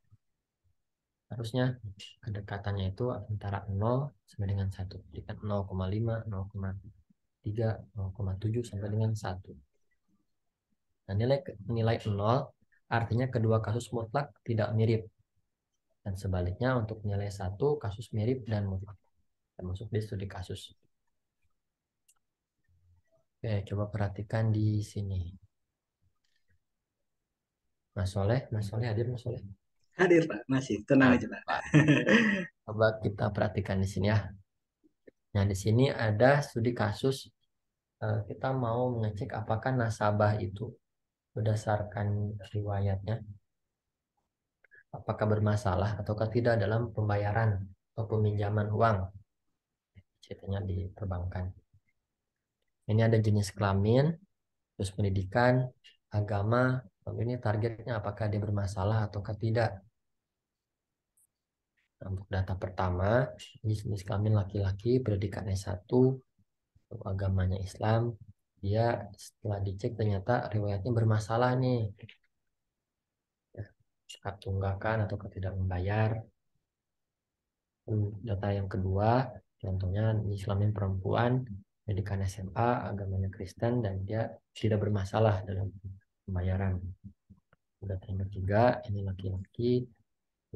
Harusnya kedekatannya itu antara 0 sampai dengan 1. Jadi kan 0,5, 0,3, 0,7 sampai dengan 1. Nah, nilai 0 artinya kedua kasus mutlak tidak mirip. Dan sebaliknya untuk nilai 1 kasus mirip dan mutlak. Termasuk di studi kasus. Oke, coba perhatikan di sini. Mas Soleh hadir, Mas Soleh. Hadir Pak, masih tenang aja Pak. Coba kita perhatikan di sini ya. Nah, di sini ada studi kasus. Kita mau mengecek apakah nasabah itu berdasarkan riwayatnya, apakah bermasalah ataukah tidak dalam pembayaran atau peminjaman uang, ceritanya di perbankan. Ini ada jenis kelamin, terus pendidikan, agama, lalu ini targetnya apakah dia bermasalah ataukah tidak. Nah, untuk data pertama, ini jenis kelamin laki-laki, pendidikan S1, agamanya Islam. Dia setelah dicek ternyata riwayatnya bermasalah nih. Akad tunggakan atau tidak membayar. Data yang kedua, contohnya jenis kelamin perempuan, pendidikan SMA, agamanya Kristen, dan dia tidak bermasalah dalam pembayaran. Data yang ketiga, ini laki-laki,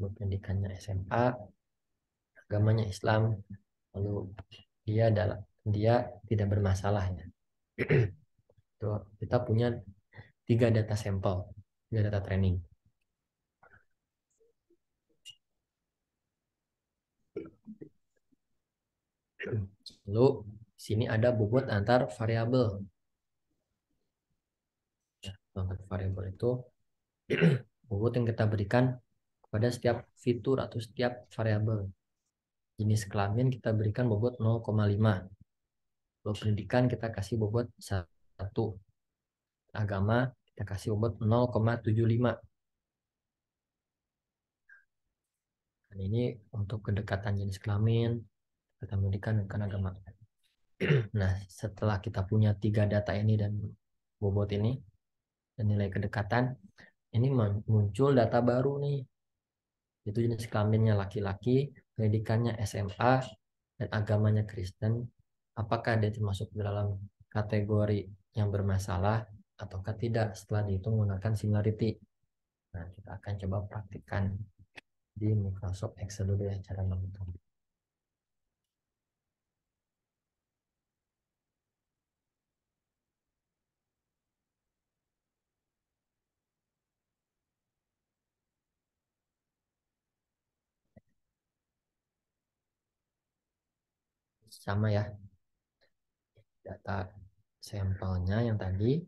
lalu pendidikannya SMA, agamanya Islam, lalu dia tidak bermasalah ya. Tuh, kita punya 3 data sampel, 3 data training. Lalu sini ada bobot antar variabel. Ya, antar variabel itu bobot yang kita berikan pada setiap fitur atau setiap variabel. Jenis kelamin kita berikan bobot 0,5. Lalu pendidikan kita kasih bobot 1. Agama kita kasih bobot 0,75. Dan ini untuk kedekatan jenis kelamin, kita pendidikan dan agama. Nah, setelah kita punya 3 data ini dan bobot ini dan nilai kedekatan, ini muncul data baru nih. Itu jenis kelaminnya laki-laki, pendidikannya SMA, dan agamanya Kristen. Apakah dia termasuk dalam kategori yang bermasalah ataukah tidak setelah dihitung menggunakan similarity. Nah, kita akan coba praktikkan di Microsoft Excel dulu ya cara menghitung. Sama ya, data sampelnya yang tadi,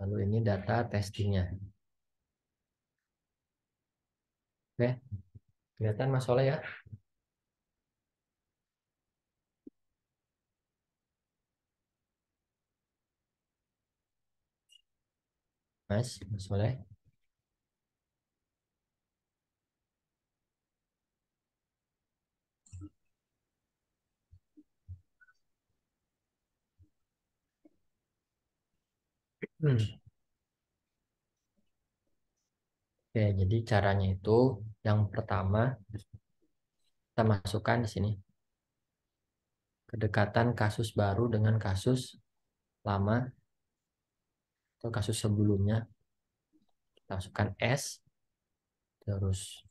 lalu ini data testingnya. Oke, kelihatan Mas Soleh ya? Mas Soleh. Oke, jadi caranya itu yang pertama kita masukkan di sini kedekatan kasus baru dengan kasus lama atau kasus sebelumnya. Kita masukkan S, terus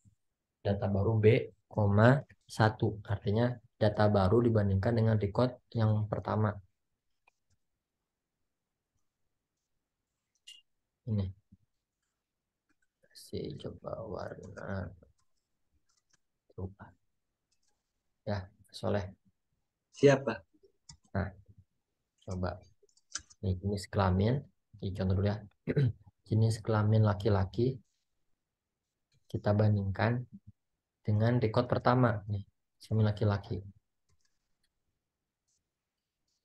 data baru B, koma 1. Artinya data baru dibandingkan dengan record yang pertama. Ini. Kasih coba warna. Coba. Ya, Soleh. Siapa? Nah, coba. Ini jenis kelamin. Ini contoh dulu ya. Jenis kelamin laki-laki kita bandingkan dengan record pertama. Nih, kelamin laki-laki.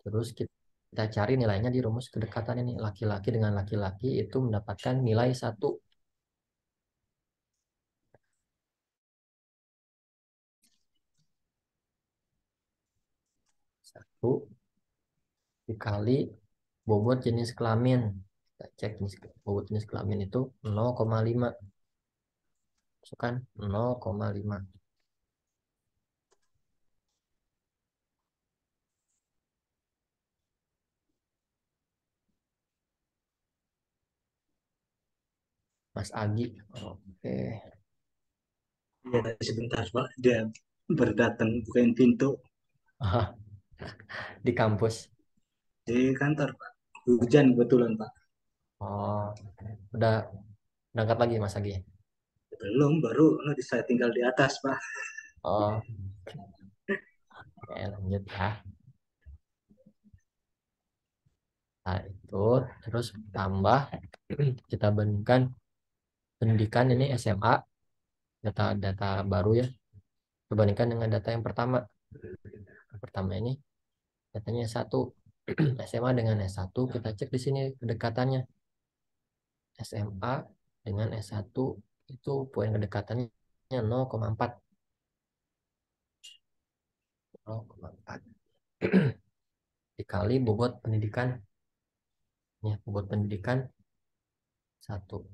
Terus kita cari nilainya di rumus kedekatan ini. Laki-laki dengan laki-laki itu mendapatkan nilai 1. 1 dikali bobot jenis kelamin. Kita cek bobot jenis kelamin itu 0,5. Masukkan 0,5. Mas Agi. Oke. Ya, tadi sebentar, Pak. Dia berdatang bukain pintu Di kampus. di kantor, Pak. Hujan kebetulan, Pak. Oh, udah berangkat lagi Mas Agi. Belum, baru saya tinggal di atas, Pak. Oh, oke, lanjut ya. Nah, itu terus tambah kita bandingkan pendidikan ini SMA, data-data baru ya, dibandingkan dengan data yang pertama. Yang pertama ini datanya S1. SMA dengan S1 kita cek di sini kedekatannya. SMA dengan S1 itu poin kedekatannya 0,4. 0,4 dikali bobot pendidikan ya, bobot pendidikan 1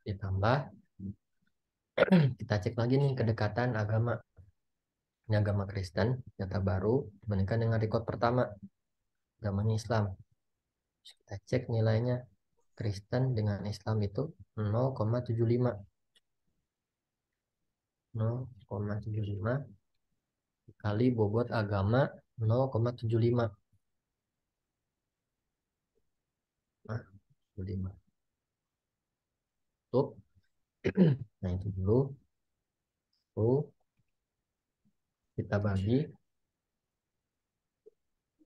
ditambah kita cek lagi nih kedekatan agama. Ini agama Kristen, data baru dibandingkan dengan record pertama agamanya Islam. Terus kita cek nilainya Kristen dengan Islam itu 0,75. 0,75 dikali bobot agama 0,75. Nah, 75. Tuh. Nah, itu dulu. Tuh. Kita bagi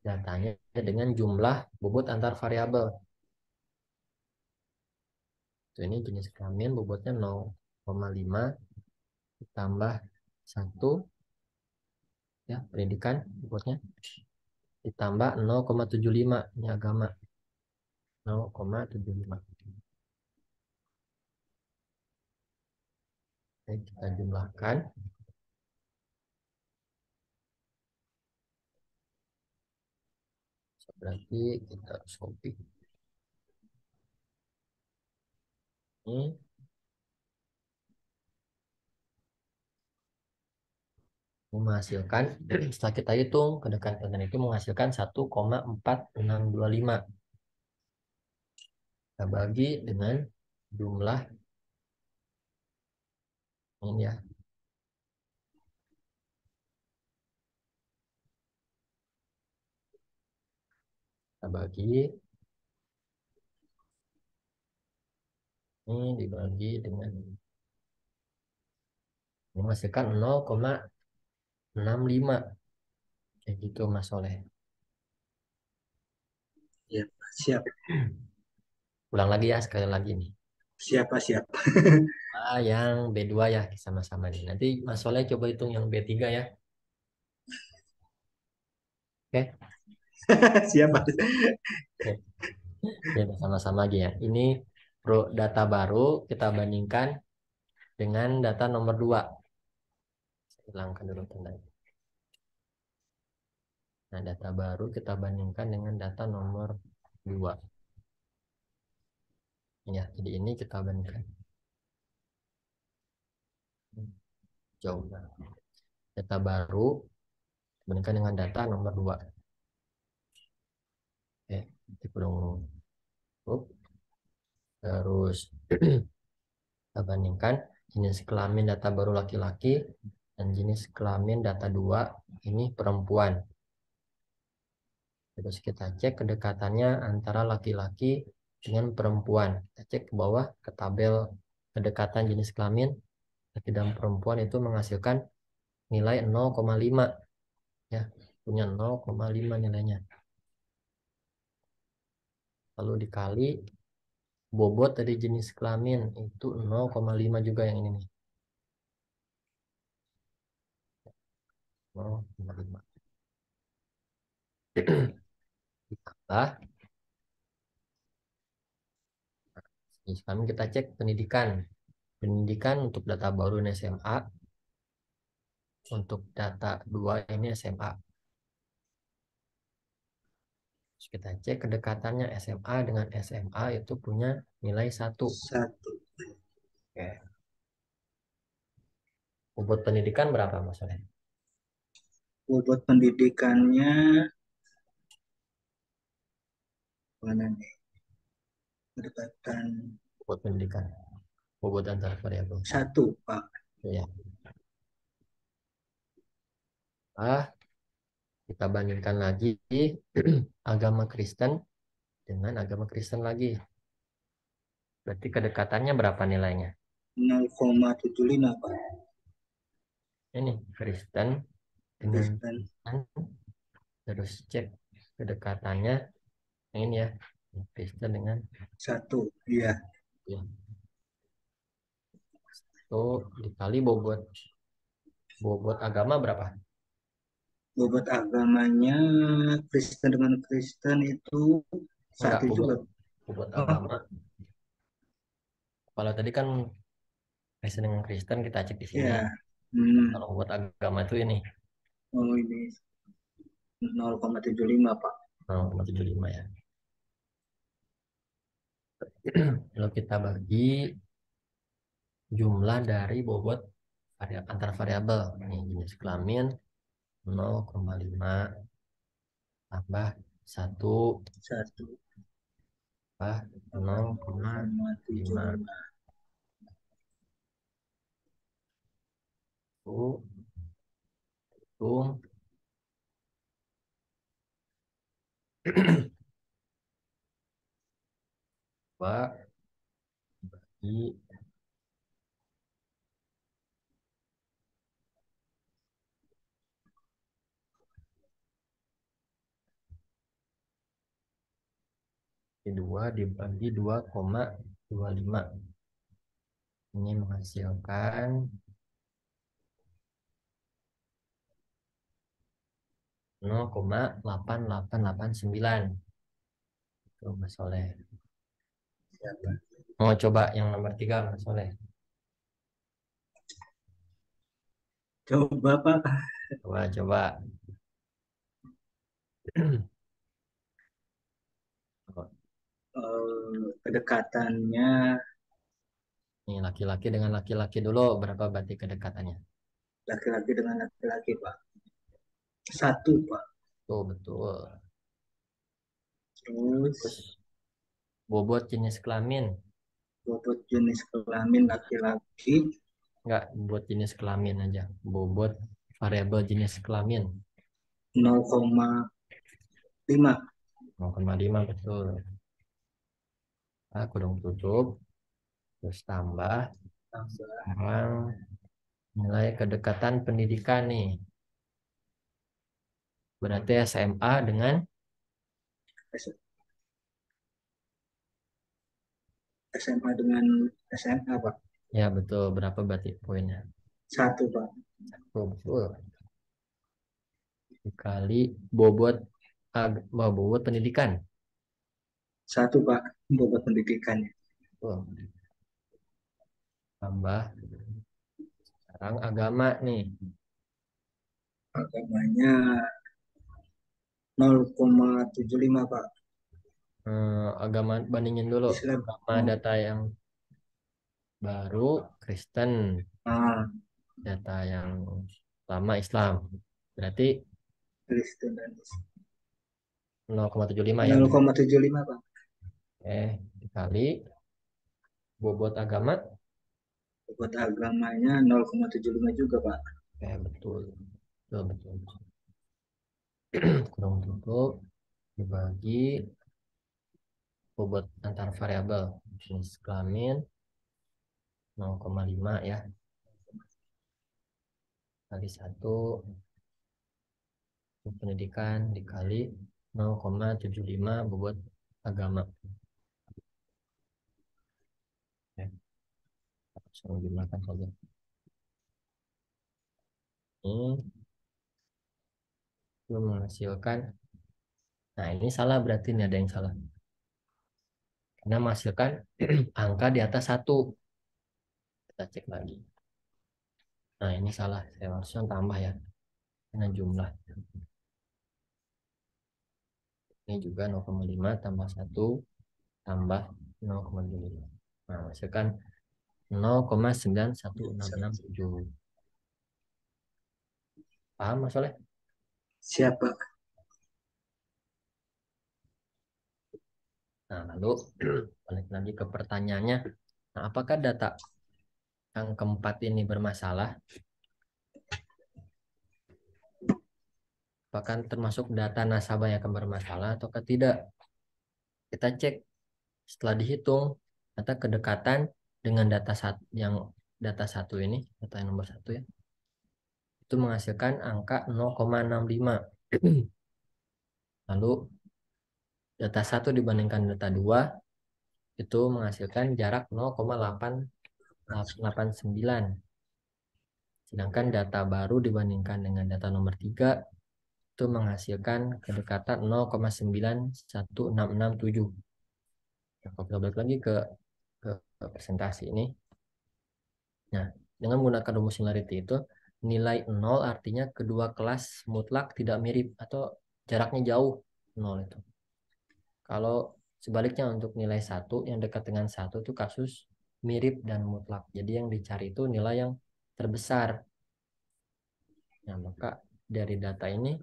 datanya dengan jumlah bobot antar variabel. Tuh, ini jenis kelamin bobotnya 0,5 ditambah 1 ya, pendidikan bobotnya ditambah 0,75 ini agama 0,75. Oke, kita jumlahkan. Berarti kita harus copy ini menghasilkan setelah kita hitung kedekatan itu menghasilkan 1,4625. Kita bagi dengan jumlah ini ya. Kita bagi ini dibagi dengan menghasilkan 0,65 kayak gitu Mas Soleh. Ya, Pak. Siap. Ulang lagi ya sekali lagi nih. Siapa, siap. Yang B2 ya sama-sama nih. Nanti Mas Soleh coba hitung yang B3 ya. Oke. Siapa? Oke. Kita sama-sama lagi ya. Ini data baru kita bandingkan dengan data nomor 2. Saya hilangkan dulu tandanya. Nah, data baru kita bandingkan dengan data nomor 2. Ya, jadi ini kita bandingkan. Jauh. Data baru bandingkan dengan data nomor 2. Oke, tipe dong. Terus kita bandingkan jenis kelamin data baru laki-laki dan jenis kelamin data 2 ini perempuan. Terus kita cek kedekatannya antara laki-laki dengan perempuan. Kita cek ke bawah ke tabel kedekatan jenis kelamin laki dan perempuan itu menghasilkan nilai 0,5 ya, punya 0,5 nilainya. Lalu dikali bobot dari jenis kelamin itu 0,5 juga yang ini nih. 0,5. Ditambah jenis kelamin kita cek pendidikan. Pendidikan untuk data baru ini SMA. Untuk data 2 ini SMA. Terus kita cek kedekatannya SMA dengan SMA itu punya nilai 1. 1. Oke. Bobot pendidikan berapa maksudnya? Bobot pendidikannya mana nih? Kedekatan Bobot pendidikan. Bobot antar variabel. 1, Pak. Ya. Kita bandingkan lagi agama Kristen dengan agama Kristen lagi. Berarti kedekatannya berapa nilainya? 0,75, Pak. Ini Kristen dengan Kristen terus cek kedekatannya yang ini ya. Kristen dengan 1. Iya. ya. Tuh dikali bobot agama berapa? Bobot agamanya Kristen dengan Kristen itu Enggak, 1 juga. bobot Oh, agama. Kalau tadi kan Kristen dengan Kristen kita cek di sini. ya. Hmm. Kalau bobot agama itu ini Oh, ini 0,75, Pak. 0,75 ya. Lalu kita bagi jumlah dari bobot antar variabel. Ini jenis kelamin 0,5 tambah 1 1,75. tambah 0,5 itu hitung 2 bagi 2 dibagi 2,25. Ini menghasilkan 0,8889. Itu Mas Soleh. Siapa? Mau coba yang nomor 3 Mas Soleh. Coba, Pak. Coba. Kedekatannya Ini laki-laki dengan laki-laki dulu. Berapa berarti kedekatannya? laki-laki dengan laki-laki, Pak. 1, Pak. Tuh, betul. Terus Terus bobot jenis kelamin. bobot jenis kelamin laki-laki Enggak, bobot jenis kelamin aja. Bobot variabel jenis kelamin. 0,5. 0,5 betul. Aku dong tutup. Terus tambah. Sekarang nilai kedekatan pendidikan nih. Berarti SMA dengan SMA dengan SMA, Pak. ya betul. Berapa berarti poinnya? 1, Pak. Betul. Dikali bobot bobot pendidikan. 1, Pak. Bobot pendidikannya. Tuh. Tambah sekarang agama nih. Agamanya 0,75 Pak. Agama bandingin dulu. Islam. Agama data yang baru Kristen, Ah, data yang lama Islam. Berarti Kristen dan Islam. 0,75 ya. 0,75 Pak. Dikali bobot agama. Buat agamanya 0,75 juga Pak. Betul. Betul, betul. Kurang tutup dibagi bobot antar variabel jenis kelamin 0,5 ya kali 1 pendidikan dikali 0,75 bobot agama. Langsung jumlahkan saja. Ini itu menghasilkan, nah ini salah berarti, ini ada yang salah karena menghasilkan angka di atas 1. Kita cek lagi. Nah ini salah, saya harusnya tambah ya karena jumlah. Ini juga 0,5 tambah 1 tambah 0,25. Nah menghasilkan 0,91667. Paham Mas Soleh? Siapa? Nah lalu balik lagi ke pertanyaannya. Nah, apakah data yang keempat ini bermasalah? Apakah termasuk data nasabah yang akan bermasalah atau tidak? Kita cek setelah dihitung data kedekatan dengan data satu ini, data yang nomor 1 ya, itu menghasilkan angka 0,65. Lalu data 1 dibandingkan data 2 itu menghasilkan jarak 0,889. Sedangkan data baru dibandingkan dengan data nomor 3 itu menghasilkan kedekatan 0,91667. Nah, kalau kita balik lagi ke presentasi ini. Nah, dengan menggunakan rumus similarity itu nilai 0 artinya kedua kelas mutlak tidak mirip atau jaraknya jauh 0 itu. Kalau sebaliknya untuk nilai 1 yang dekat dengan 1 itu kasus mirip dan mutlak. Jadi yang dicari itu nilai yang terbesar. Nah, maka dari data ini,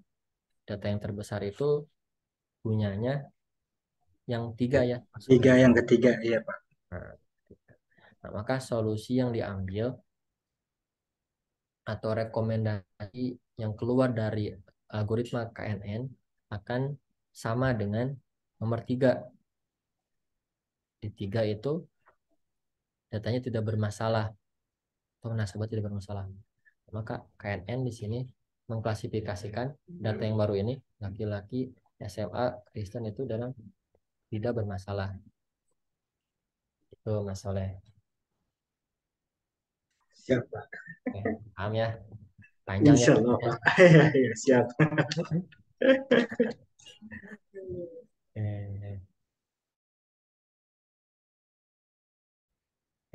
data yang terbesar itu punyanya yang 3 ya. Tiga yang ketiga, iya Pak. Nah, maka solusi yang diambil atau rekomendasi yang keluar dari algoritma KNN akan sama dengan nomor 3. Di 3 itu datanya tidak bermasalah atau nasabah tidak bermasalah. Maka KNN di sini mengklasifikasikan data yang baru ini laki-laki SMA Kristen itu dalam tidak bermasalah. Itu Mas Soleh. Siapa? Paham ya? Panjang ya. Insya Allah Pak. Iya, iya, siap.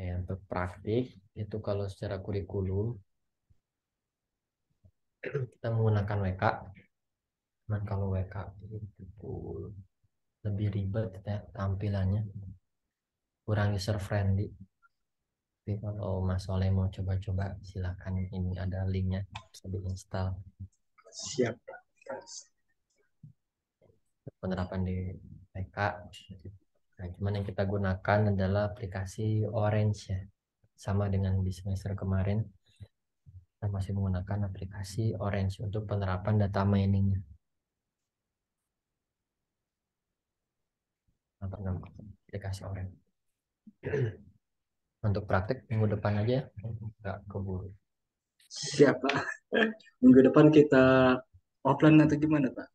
Eh, untuk praktik itu kalau secara kurikulum kita menggunakan WK. Dan kalau WK itu lebih ribet ya tampilannya, kurang user friendly. Tapi kalau Mas Soleh mau coba-coba silakan, ini ada linknya, bisa diinstal. Siap. Penerapan di WK. Nah, cuman yang kita gunakan adalah aplikasi Orange ya, sama dengan di semester kemarin kita masih menggunakan aplikasi Orange untuk penerapan data mining. Aplikasi Orange. Untuk praktek minggu depan aja, nggak keburu. Siap Pak. Minggu depan kita offline atau gimana Pak?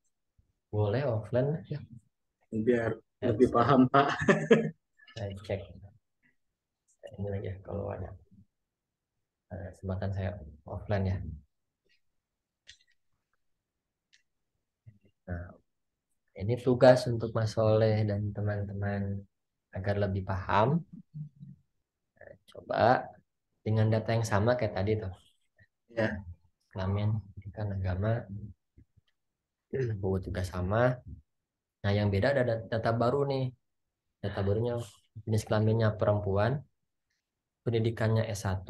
Boleh offline ya. Biar Ya, lebih paham Pak. saya cek ini lagi ya, kalau ada kesempatan saya offline ya. Nah, ini tugas untuk Mas Soleh dan teman-teman agar lebih paham. Nah, coba dengan data yang sama kayak tadi tuh, Ya, kelamin, pendidikan, agama, buku juga sama. Nah, yang beda ada data baru nih. Data barunya jenis kelaminnya perempuan, pendidikannya S1,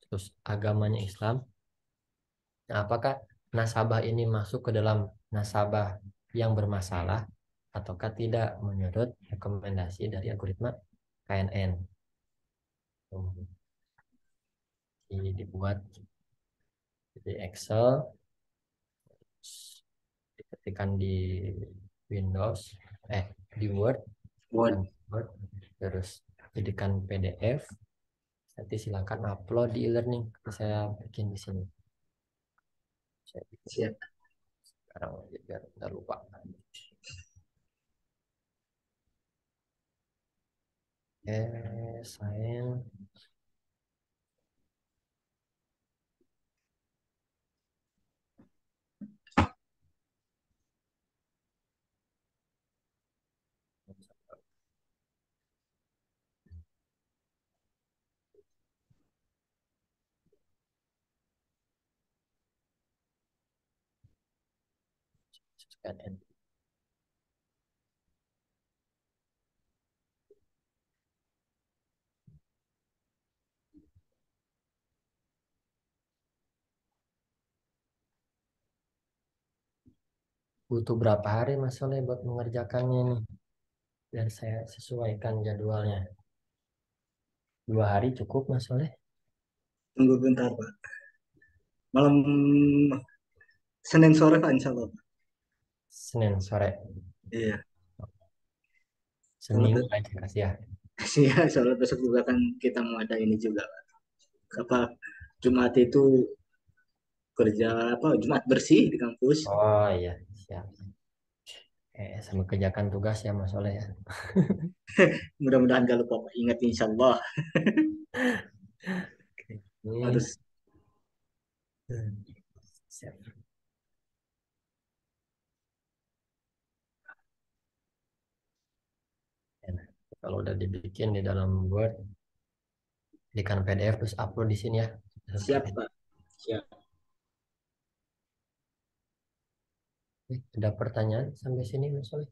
terus agamanya Islam. Nah, apakah nasabah ini masuk ke dalam nasabah yang bermasalah ataukah tidak menurut rekomendasi dari algoritma KNN? Jadi dibuat di Excel, diketikkan di Windows, di Word, Word. Word, terus jadikan PDF. Nanti silakan upload di e-learning. Saya bikin di sini. Saya bikin Siap. sekarang aja biar nggak lupa. Sayang. Butuh berapa hari Mas Soleh buat mengerjakannya nih? Biar saya sesuaikan jadwalnya. 2 hari cukup Mas Soleh? Tunggu bentar, Pak. Malam Senin sore, Pak, insya Allah. Senin sore. Iya. Seminggu Soalnya, aja kasih ya. iya, soalnya besok juga kan kita mau ada ini juga, Pak. Apa, Jumat itu kerja apa? Jumat bersih di kampus. Oh iya, siap. Sama kerjakan tugas ya Mas Soleh ya. Mudah-mudahan gak lupa, Pak. Ingat, insya Allah. Oke. Ini Harus. siap. Nah, kalau udah dibikin di dalam Word, jadikan PDF terus upload di sini ya. Siap, Pak. Siap. Ada pertanyaan sampai sini Mas Soleh?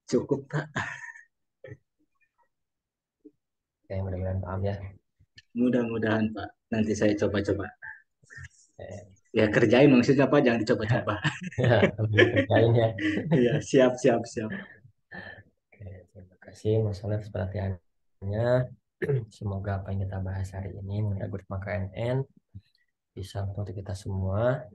Cukup, Pak. Oke, mudah-mudahan paham ya. Mudah-mudahan, Pak. Nanti saya coba-coba. Eh, Ya, kerjain maksudnya, Pak. Jangan dicoba-coba. ya, sambil dikerjain ya. Iya, siap, siap, siap. Oke, terima kasih Mas Soleh atas perhatiannya. Semoga apa yang kita bahas hari ini menurut KNN bisa untuk kita semua.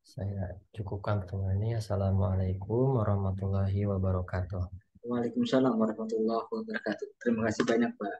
Saya cukupkan pertemuan ini. Assalamualaikum warahmatullahi wabarakatuh. Waalaikumsalam warahmatullahi wabarakatuh. Terima kasih banyak, Pak.